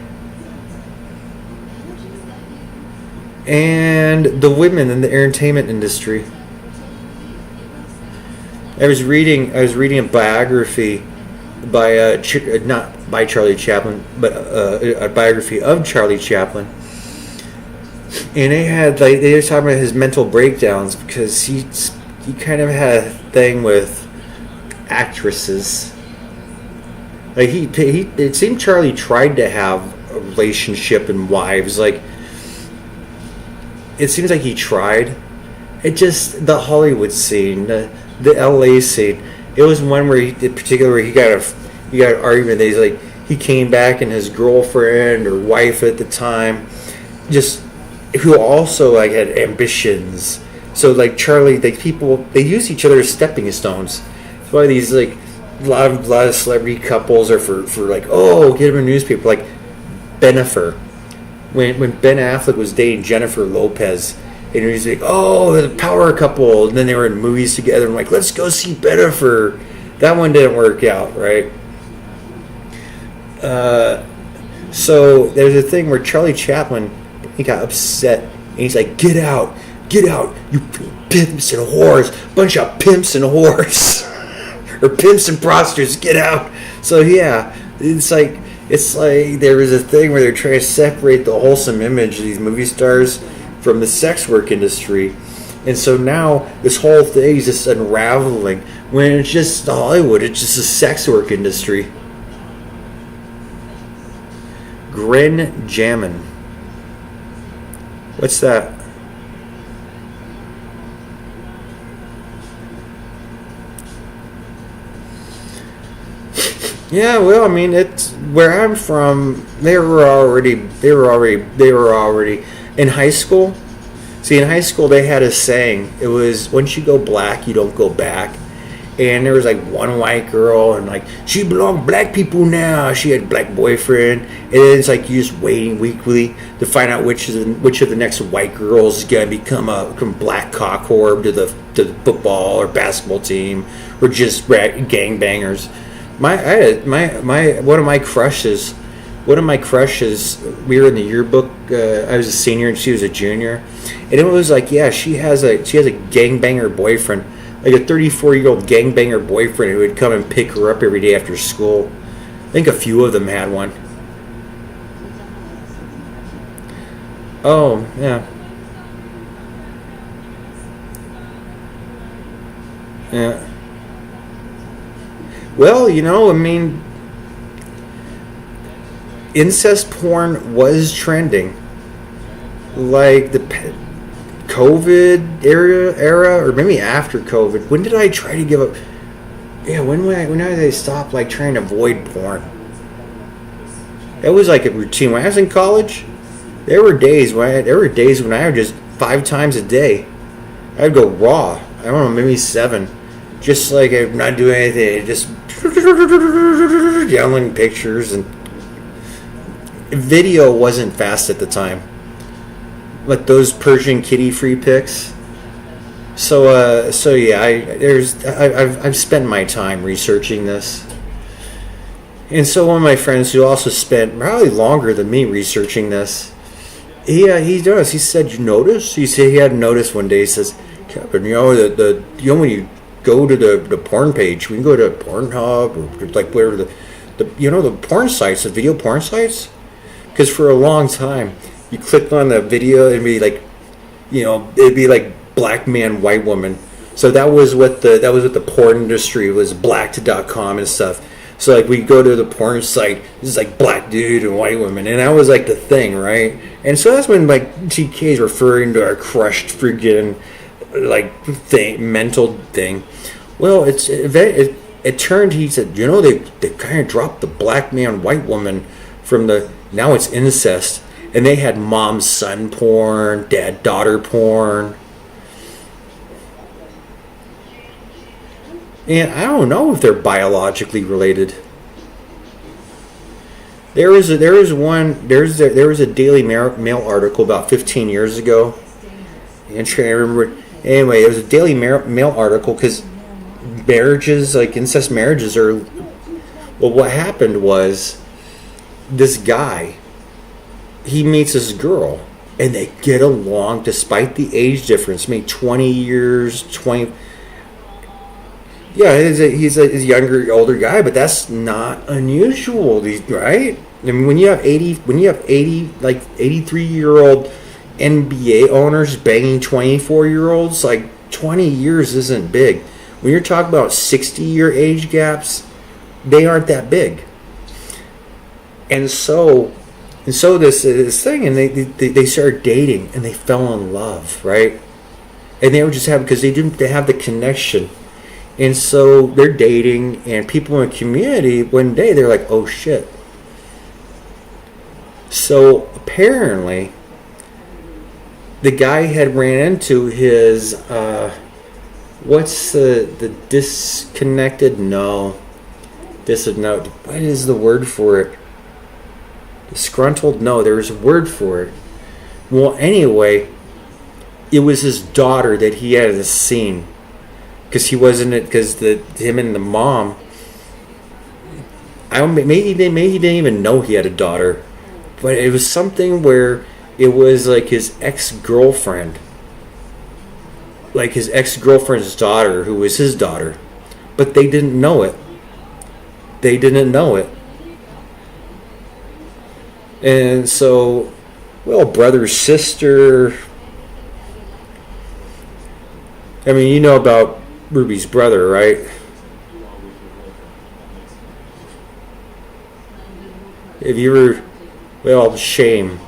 And the women in the entertainment industry. I was reading a biography by not by Charlie Chaplin, but a biography of Charlie Chaplin, and they were talking about his mental breakdowns because he kind of had a thing with actresses. Like it seemed Charlie tried to have a relationship and wives. Like it seems like he tried. It just the Hollywood scene. The LA scene. It was one where he got an argument that he came back and his girlfriend or wife at the time, just who also had ambitions. So Charlie, people use each other as stepping stones. That's why these a lot of celebrity couples are for like, oh, get them a newspaper, like Benifer. When Ben Affleck was dating Jennifer Lopez, and he was like, oh, the power couple, and then they were in movies together. I'm like, let's go see Benifer. That one didn't work out, right? So there's a thing where Charlie Chaplin, he got upset, and he's like, get out, you pimps and whores, bunch of pimps and whores, or pimps and prostitutes, get out. So yeah, it's like there was a thing where they're trying to separate the wholesome image of these movie stars from the sex work industry, and so now this whole thing is just unraveling when it's just Hollywood, it's just a sex work industry. Grin Jammin'. What's that? Yeah, well, I mean, it's where I'm from. They were already in high school. See, in high school, they had a saying. It was, once you go black, you don't go back. And there was like one white girl, and like she belonged black people now. She had a black boyfriend, and then it's like you just waiting weekly to find out which of the next white girls is gonna become black cock whore to the football or basketball team, or just gangbangers. One of my crushes. We were in the yearbook. I was a senior and she was a junior, and it was like, yeah, she has a gangbanger boyfriend. Like a 34-year-old gangbanger boyfriend who would come and pick her up every day after school. I think a few of them had one. Oh, yeah. Yeah. Well, I mean, incest porn was trending. Like the COVID era, or maybe after COVID. When did I try to give up? Yeah, when did I stop like trying to avoid porn? That was like a routine. When I was in college, there were days when I would just 5 times a day, I'd go raw. I don't know, maybe 7, just like I'm not doing anything, just downloading pictures, and video wasn't fast at the time. Like those Persian kitty free pics. So yeah, I've spent my time researching this, and so one of my friends who also spent probably longer than me researching this, he does. He said, "You notice?" He said he had noticed one day. He says, "Kevin, the when you go to the porn page, we can go to Pornhub or like whatever the porn sites, the video porn sites, because for a long time." You click on the video, it'd be like, it'd be like black man, white woman. So that was what the porn industry was, blacked.com and stuff. So like we go to the porn site, this is like black dude and white woman, and that was like the thing, right? And so that's when like TK is referring to our crushed freaking like mental thing. Well, it turned. He said, they kind of dropped the black man, white woman from now it's incest. And they had mom-son porn, dad-daughter porn. And I don't know if they're biologically related. There was a Daily Mail article about 15 years ago. I'm trying to remember. Anyway, it was a Daily Mail article because marriages, like incest marriages, are. Well, what happened was this guy. He meets this girl, and they get along despite the age difference. Maybe 20 years, 20. Yeah, he's a younger, older guy, but that's not unusual, right? I mean, when you have 80, like 83-year-old NBA owners banging 24-year-olds, like 20 years isn't big. When you're talking about 60-year age gaps, they aren't that big. And so this thing, and they started dating, and they fell in love, right? And they were just happy because they have the connection, and so they're dating, and people in the community one day they're like, oh shit. So apparently, the guy had ran into his what's the disconnected? No, no, what is the word for it? Disgruntled? No, there's a word for it. Well, anyway, it was his daughter that he had in the scene. Because he wasn't it, because him and the mom, maybe he didn't even know he had a daughter. But it was something where it was like his ex-girlfriend. Like his ex-girlfriend's daughter, who was his daughter. But they didn't know it. They didn't know it. And so, well, brother, sister. I mean, you know about Ruby's brother, right? Have you ever? Well, shame.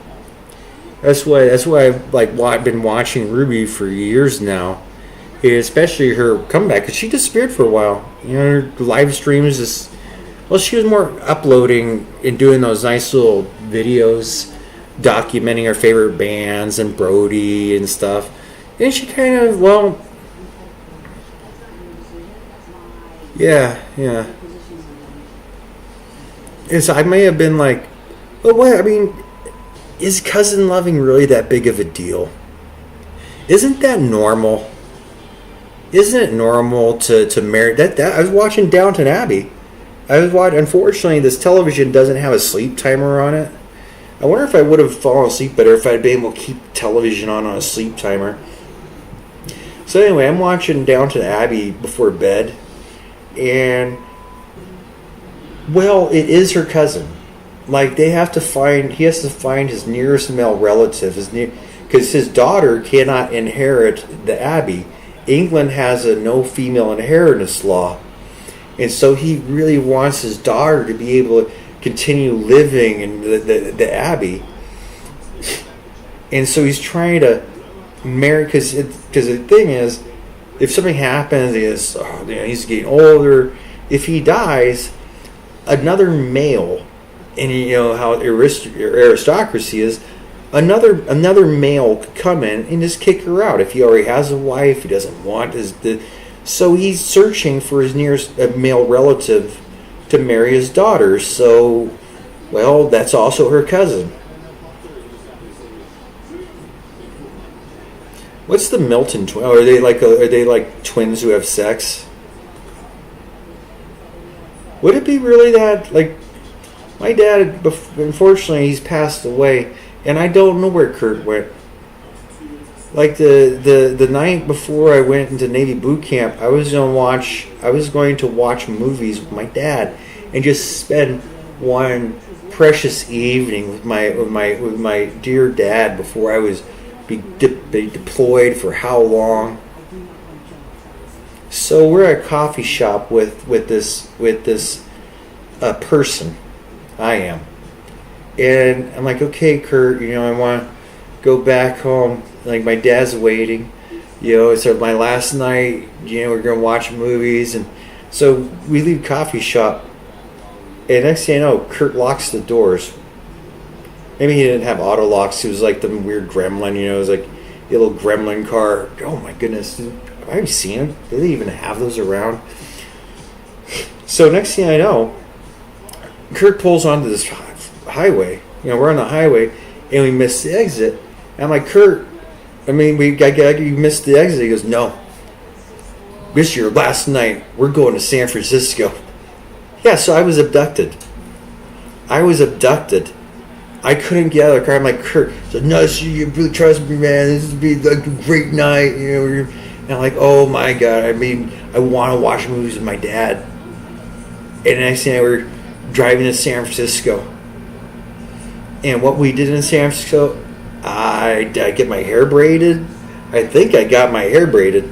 That's why I've been watching Ruby for years now, especially her comeback, because she disappeared for a while. You know, her live streams she was more uploading and doing those nice little videos, documenting her favorite bands and Brody and stuff. And she kind of, yeah. And so I may have been like, oh, what? I mean, is cousin loving really that big of a deal? Isn't that normal? Isn't it normal to marry? That I was watching Downton Abbey. Unfortunately, this television doesn't have a sleep timer on it. I wonder if I would have fallen asleep better if I'd been able to keep television on a sleep timer. So anyway, I'm watching Downton Abbey before bed. And, well, it is her cousin. Like, he has to find his nearest male relative. Because his daughter cannot inherit the Abbey. England has a no female inheritance law. And so he really wants his daughter to be able to continue living in the Abbey. And so he's trying to marry, because the thing is, if something happens, he's getting older. If he dies, another male, and you know how aristocracy is, another male could come in and just kick her out. If he already has a wife, he doesn't want so he's searching for his nearest male relative to marry his daughter. So, well, that's also her cousin. What's the Milton twin? Oh, are they like twins who have sex? Would it be really that? Like, my dad, unfortunately, he's passed away, and I don't know where Kurt went. Like the night before I went into Navy boot camp, I was going to watch movies with my dad and just spend one precious evening with my dear dad before I was be deployed for how long. So we're at a coffee shop with this person. I am, and I'm like, okay, Kurt, I want to go back home. Like, my dad's waiting, it's my last night, we're going to watch movies. And so we leave coffee shop, and next thing you know, Kurt locks the doors. Maybe he didn't have auto locks. It was like the weird gremlin, it was like the little gremlin car. Oh my goodness, have you seen them? Do they even have those around? So next thing I know, Kurt pulls onto this highway. We're on the highway, and we miss the exit. And I'm like, Kurt, you missed the exit. He goes, no. This is your last night. We're going to San Francisco. Yeah, so I was abducted. I couldn't get out of the car. I'm like, Kurt, so no, you really trust me, man. This would be like a great night. And I'm like, oh my God. I want to watch movies with my dad. And the next thing we're driving to San Francisco. And what we did in San Francisco, I get my hair braided. I think I got my hair braided.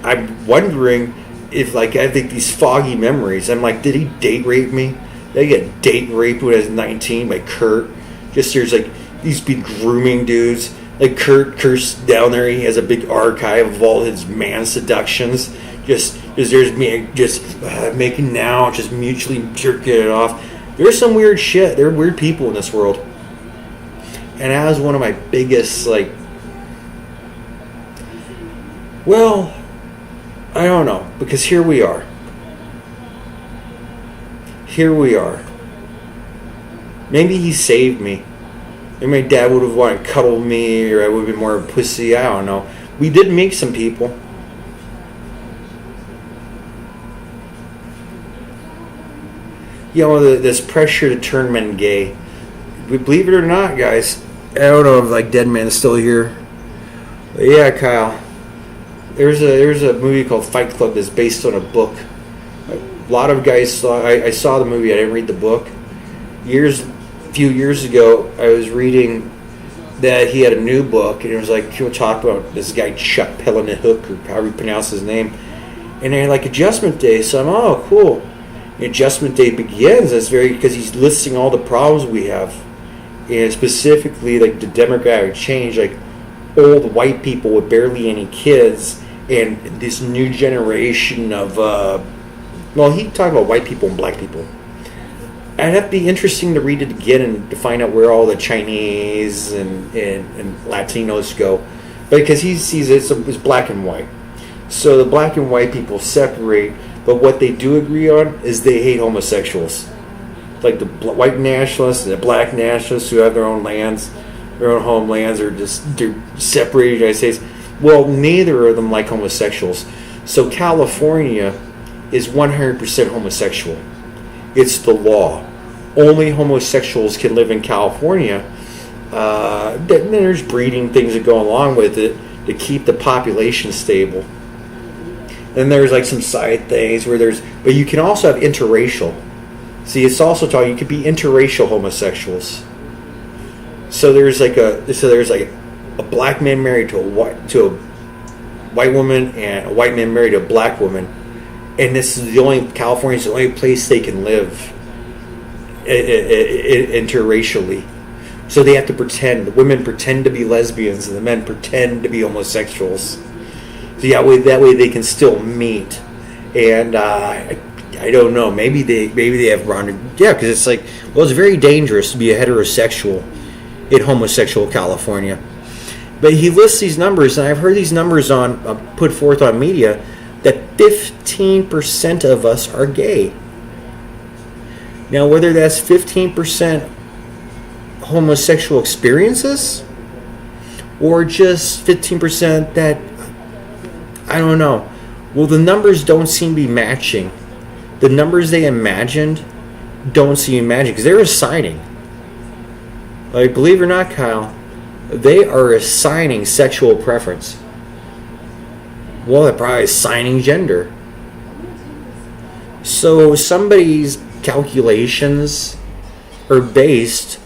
I'm wondering if, I think these foggy memories. I'm like, did he date rape me? Did I get date raped when I was 19 by Kurt? Just there's these big grooming dudes. Like Kurt's down there. He has a big archive of all his man seductions. Just there's me just making out, just mutually jerking it off. There's some weird shit. There are weird people in this world. And that was one of my biggest, I don't know, because here we are. here we are. Maybe he saved me. Maybe my dad would have wanted to cuddle me, or I would have been more of a pussy. I don't know. We did meet some people. You know, this pressure to turn men gay. Believe it or not, guys. I don't know if like Dead Man's still here. But yeah, Kyle. There's a movie called Fight Club that's based on a book. A lot of guys saw. I saw the movie. I didn't read the book. A few years ago, I was reading that he had a new book, and it was like he'll talk about this guy Chuck Palahniuk, or however you pronounce his name, and they're like Adjustment Day. So I'm, oh, cool. And Adjustment Day begins. That's very because he's listing all the problems we have, and specifically like the demographic change, like old white people with barely any kids, and this new generation of. Well, he talked about white people and black people. It'd have to be interesting to read it again and to find out where all the Chinese and Latinos go. But because he sees it's black and white. So the black and white people separate, but what they do agree on is they hate homosexuals. Like the white nationalists and the black nationalists who have their own lands, their own homelands, they're separated in the United States. Well, neither of them like homosexuals. So California is 100% homosexual. It's the law. Only homosexuals can live in California. Then there's breeding things that go along with it to keep the population stable. Then there's like some side things where but you can also have interracial. See, it's also talking. You could be interracial homosexuals. So there's like a black man married to a white woman, and a white man married to a black woman. And this is California's the only place they can live interracially. So they have to pretend. The women pretend to be lesbians, and the men pretend to be homosexuals. So that way they can still meet. And I don't know. Maybe they have run. Yeah, because it's like, well, it's very dangerous to be a heterosexual in homosexual California. But he lists these numbers, and I've heard these numbers put forth on media, that 15% of us are gay. Now, whether that's 15% homosexual experiences or just 15% that, I don't know. Well, the numbers don't seem to be matching. The numbers they imagined don't seem to match because they're assigning. Like, believe it or not, Kyle, they are assigning sexual preference. Well, they're probably assigning gender. So somebody's calculations are based,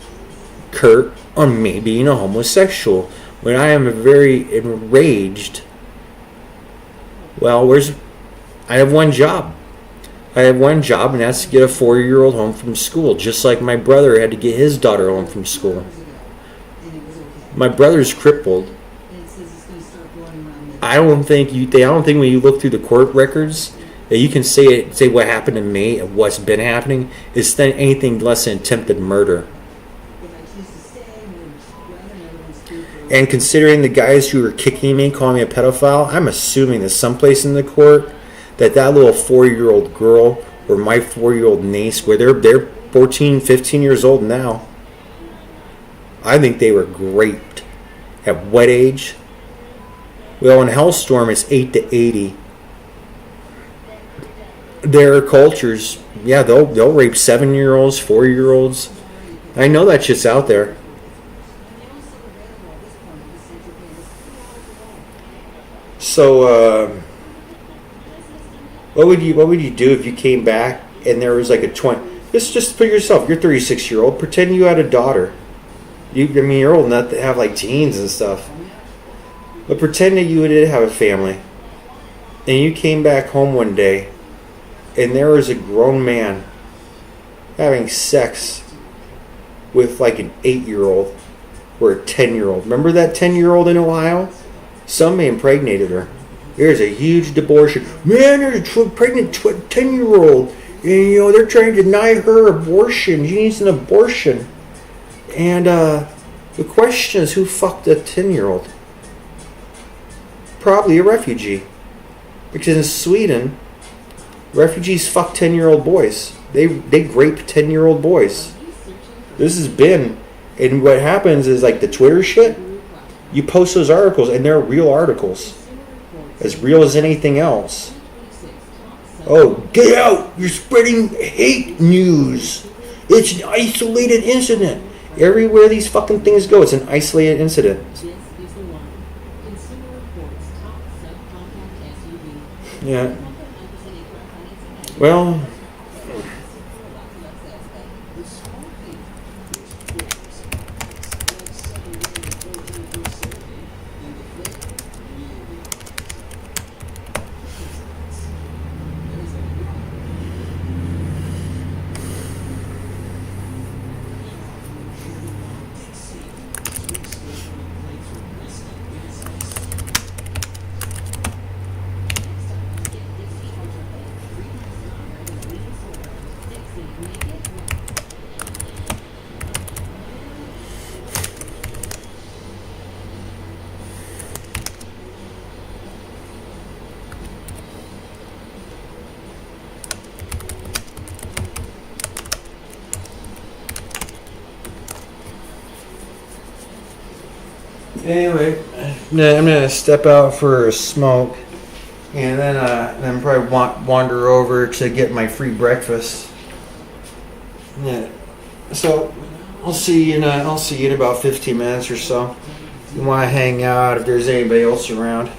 Kurt, on me being a homosexual. When I am very enraged, well, I have one job. And that's to get a 4-year-old home from school, just like my brother had to get his daughter home from school. My brother's crippled. I don't think when you look through the court records that you can say what happened to me and what's been happening is anything less than attempted murder. And considering the guys who were kicking me, calling me a pedophile, I'm assuming that someplace in the court that little 4-year-old girl or my 4-year-old niece, where they're 14, 15 years old now, I think they were raped. At what age? Well, in Hellstorm, it's 8 to 80. There are cultures, yeah, they'll rape 7-year-olds, 4-year-olds. I know that shit's out there. So, what would you do if you came back and there was like a 20? Just for yourself. You're 36-year-old. Pretend you had a daughter. You're old enough to have like teens and stuff. But pretend that you did have a family, and you came back home one day, and there was a grown man having sex with like an 8-year-old or a 10-year-old. Remember that 10-year-old in Ohio? Somebody impregnated her. There's a huge abortion. Man, there's a pregnant 10-year-old, and they're trying to deny her abortion. She needs an abortion. And the question is, who fucked a 10-year-old? Probably a refugee. Because in Sweden, refugees fuck 10-year-old boys. They grape 10-year-old boys. This has been, and what happens is like the Twitter shit. You post those articles, and they're real articles, as real as anything else. Oh, get out! You're spreading hate news. It's an isolated incident. Everywhere these fucking things go, it's an isolated incident. Yeah. Well, anyway, I'm gonna step out for a smoke, and then probably wander over to get my free breakfast. Yeah. So I'll see you in about 15 minutes or so. You want to hang out if there's anybody else around.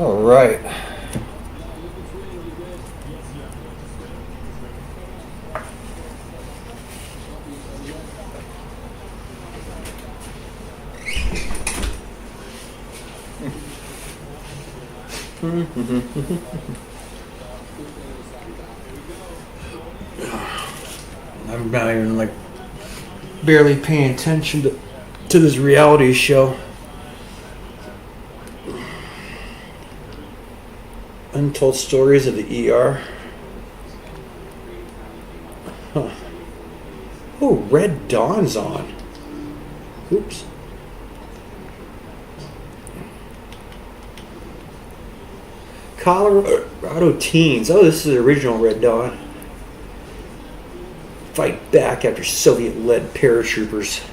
All right. I'm not even like barely paying attention to this reality show. Untold Stories of the ER. Huh. Oh, Red Dawn's on. Oops. Colorado teens. Oh, this is the original Red Dawn. Fight back after Soviet-led paratroopers.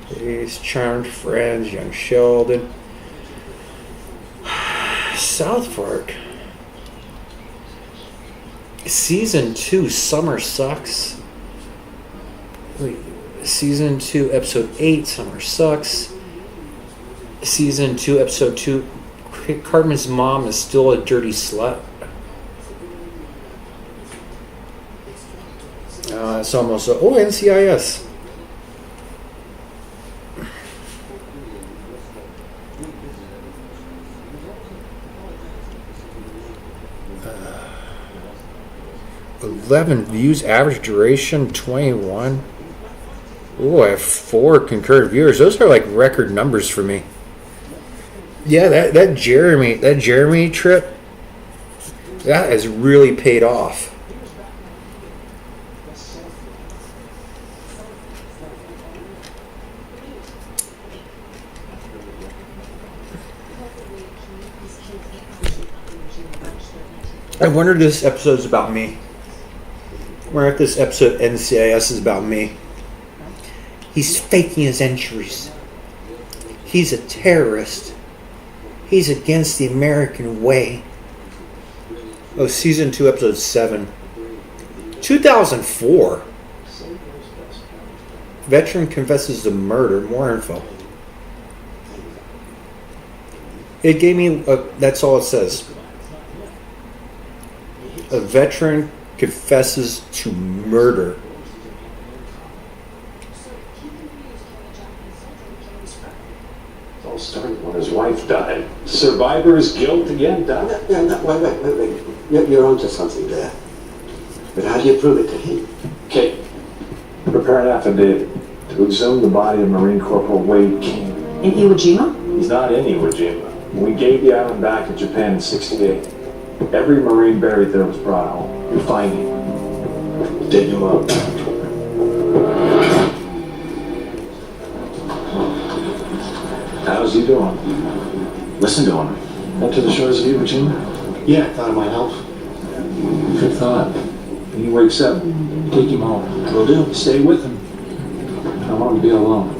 His charmed friends, young Sheldon. South Park. Season 2, Summer Sucks. Wait, Season 2, Episode 8, Summer Sucks. Season 2, Episode 2, Cartman's mom is still a dirty slut. It's almost... NCIS. Uh, 11 views, average duration 21. Oh, I have 4 concurrent viewers. Those are like record numbers for me. Yeah, that Jeremy trip, that has really paid off. I wonder if this episode is about me. I wonder if this episode of NCIS is about me. He's faking his injuries. He's a terrorist. He's against the American way. Oh, season 2, episode 7. 2004. Veteran confesses to murder. More info. It gave me. That's all it says. A veteran confesses to murder. It all started when his wife died. Survivor's guilt again, Doc? Yeah, no, wait. You're onto something there. But how do you prove it to him? Okay. Prepare an affidavit to exhume the body of Marine Corporal Wade King. In Iwo Jima? He's not in Iwo Jima. We gave the island back to Japan in '68. Every Marine buried there was brought home. You find him. Dig him up. How's he doing? Listen to him. Up to the shores of Iwo Jima? Yeah, thought it might help. Good thought. When he wakes up, take him home. Will do. Stay with him. I want him to be alone.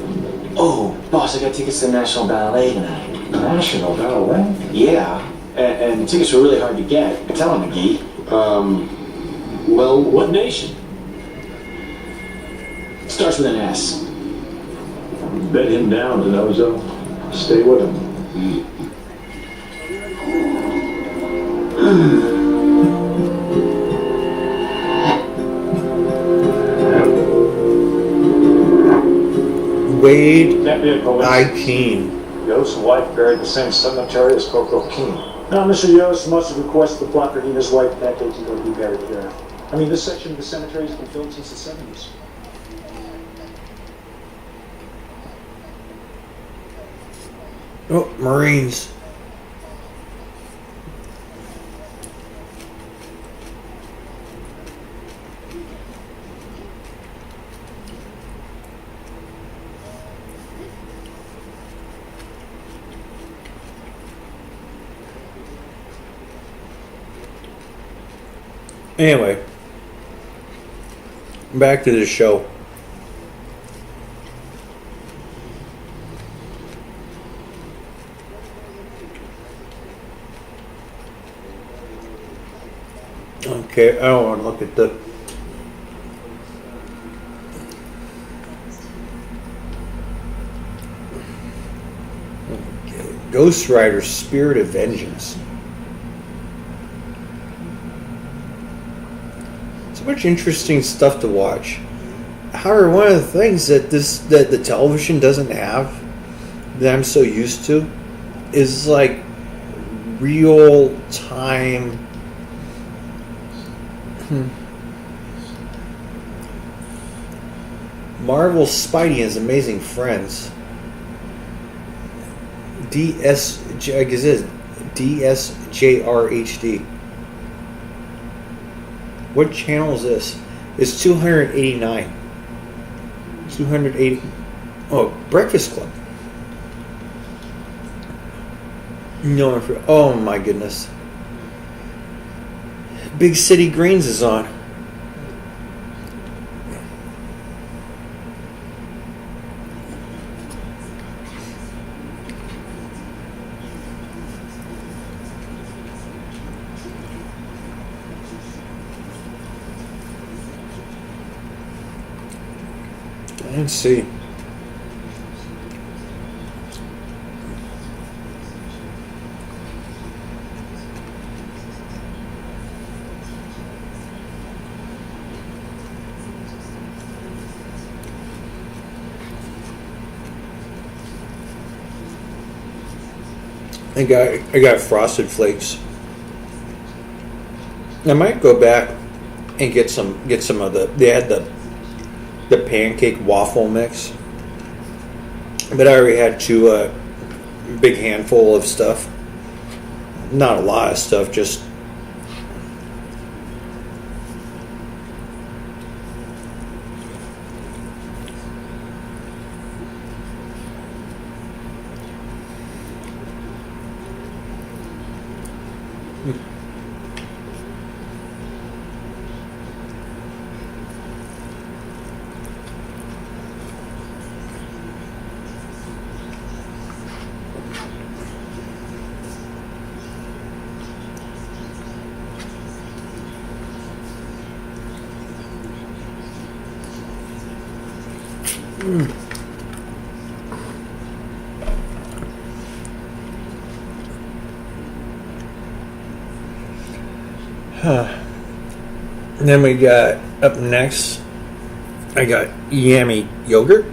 Oh, boss, I got tickets to the National Ballet tonight. National Ballet? Yeah, and the tickets were really hard to get. Tell him, McGee. Well, what nation? Starts with an S. Bet him down, Denozo. Stay with him. Wade Can't be a coincidence. Ikeen. Yost and wife buried in the same cemetery as Corporal King. Now, Mr. Yost must have requested the plotter he and his wife that day to go be buried there. I mean, this section of the cemetery has been filled since the 70s. Oh, Marines. Anyway, back to the show. Okay, I don't want to look at the. Okay. Ghost Rider: Spirit of Vengeance. So much interesting stuff to watch. However, one of the things that the television doesn't have that I'm so used to is like real time. Marvel's Spidey and His Amazing Friends. I guess it is DSJR-HD. What channel is this? It's 289. 280. Oh, Breakfast Club. No, oh my goodness. Big City Greens is on. Let's see. I got Frosted Flakes. I might go back and get some of the. They had the pancake waffle mix, but I already had two big handful of stuff. Not a lot of stuff, just. And then we got up next, I got yummy yogurt,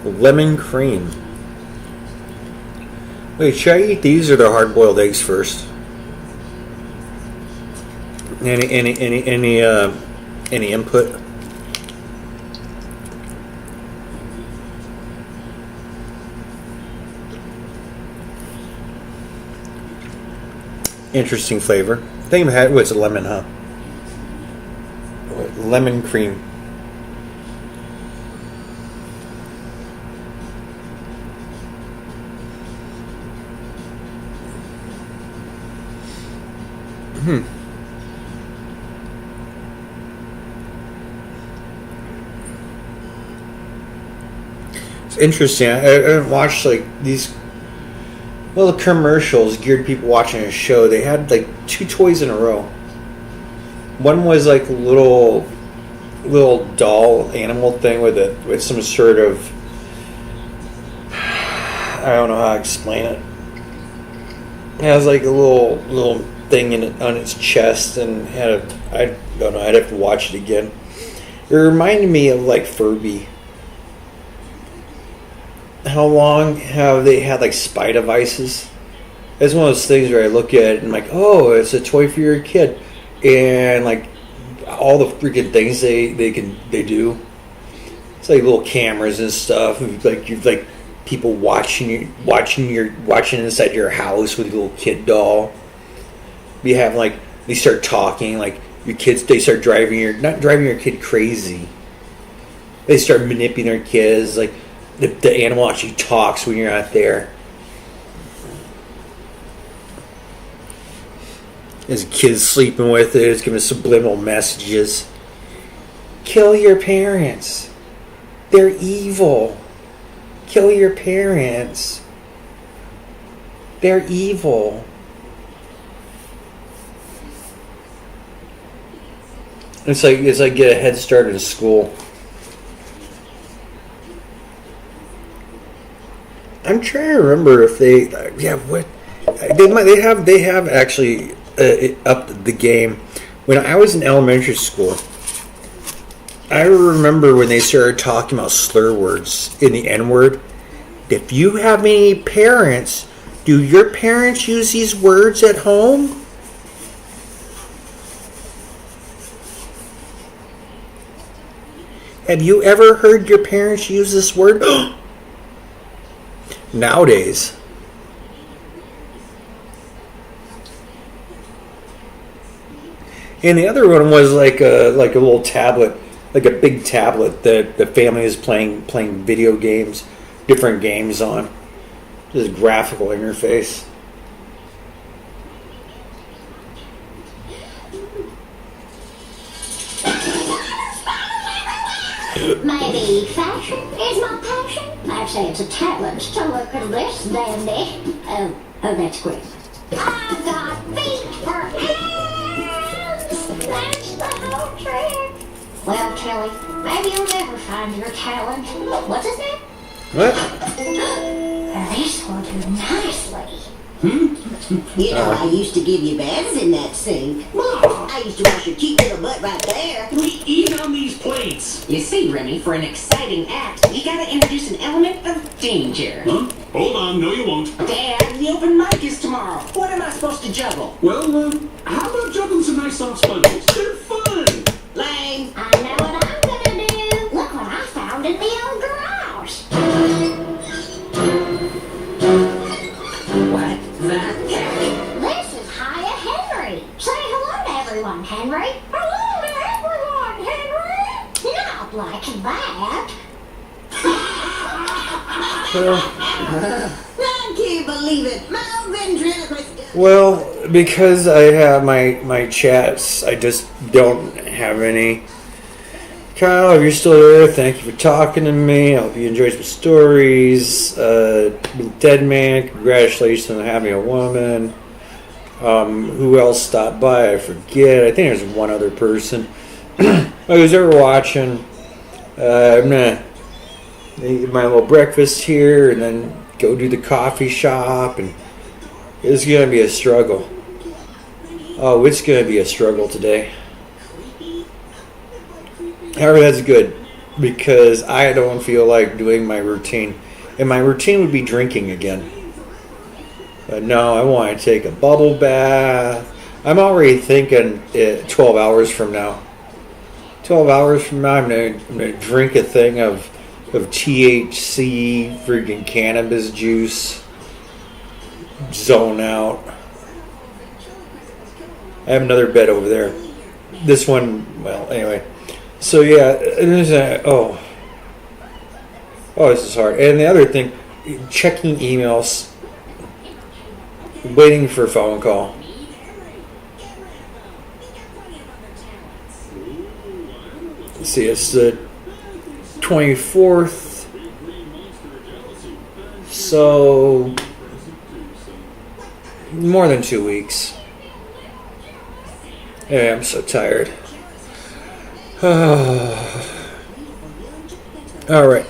lemon cream. Wait, should I eat these or the hard-boiled eggs first? Any input? Interesting flavor. I think it was lemon, huh? Lemon cream. It's interesting. I watched like these little commercials geared to people watching a show. They had like 2 toys in a row. One was like a little doll animal thing with some sort of, I don't know how to explain it. It has like a little thing on its chest and I don't know, I'd have to watch it again. It reminded me of like Furby. How long have they had like spy devices? It's one of those things where I look at it and I'm like, oh, it's a toy for your kid, and like all the freaking things they do. It's like little cameras and stuff. You've like people watching inside your house with your little kid doll. You have like they start talking like your kids. They start not driving your kid crazy. They start manipulating their kids like. The animal actually talks when you're not there. There's kids sleeping with it. It's giving subliminal messages. Kill your parents. They're evil. Kill your parents. They're evil. It's like get a head start in school. I'm trying to remember if they have actually upped the game. When I was in elementary school, I remember when they started talking about slur words in the N-word. If you have any parents, do your parents use these words at home? Have you ever heard your parents use this word? Nowadays, and the other one was like a little tablet, like a big tablet that the family is playing video games, different games on. Just graphical interface. Maybe fashion is my passion. I'd say it's a talent to look at this dandy. Oh, that's great. I've got feet for hands. That's the whole trick. Well, Kelly, maybe you'll never find your talent. What's his name? What? This will do nicely. You know, I used to give you baths in that sink. I used to wash your cute little butt right there. We eat on these plates. You see, Remy, for an exciting act, you gotta introduce an element of danger. Huh? Hold on, no you won't. Dad, the open mic is tomorrow. What am I supposed to juggle? Well, how about juggling some nice soft sponges? They're fun. Lame. I know what I'm gonna do. Look what I found in the old garage. What the heck? This is Hiya Henry. Say hello to everyone, Henry. Hello to everyone, Henry. Not like that. I can't believe it. My ventriloquist. Well, because I have my chats, I just don't have any. Kyle, if you're still there, thank you for talking to me. I hope you enjoyed some stories. Dead man, congratulations on having a woman. Who else stopped by? I forget. I think there's one other person. Who's ever watching? I'm gonna eat my little breakfast here and then go do the coffee shop, and it's gonna be a struggle. Oh, it's going to be a struggle today. However, that's good because I don't feel like doing my routine. And my routine would be drinking again. But no, I want to take a bubble bath. I'm already thinking 12 hours from now. 12 hours from now, I'm gonna drink a thing of THC, freaking cannabis juice. Zone out. I have another bed over there. This one, well, anyway. So yeah, there's oh, this is hard. And the other thing, checking emails, waiting for a phone call. Let's see, it's the 24th. So more than 2 weeks. Yeah, I'm so tired. All right.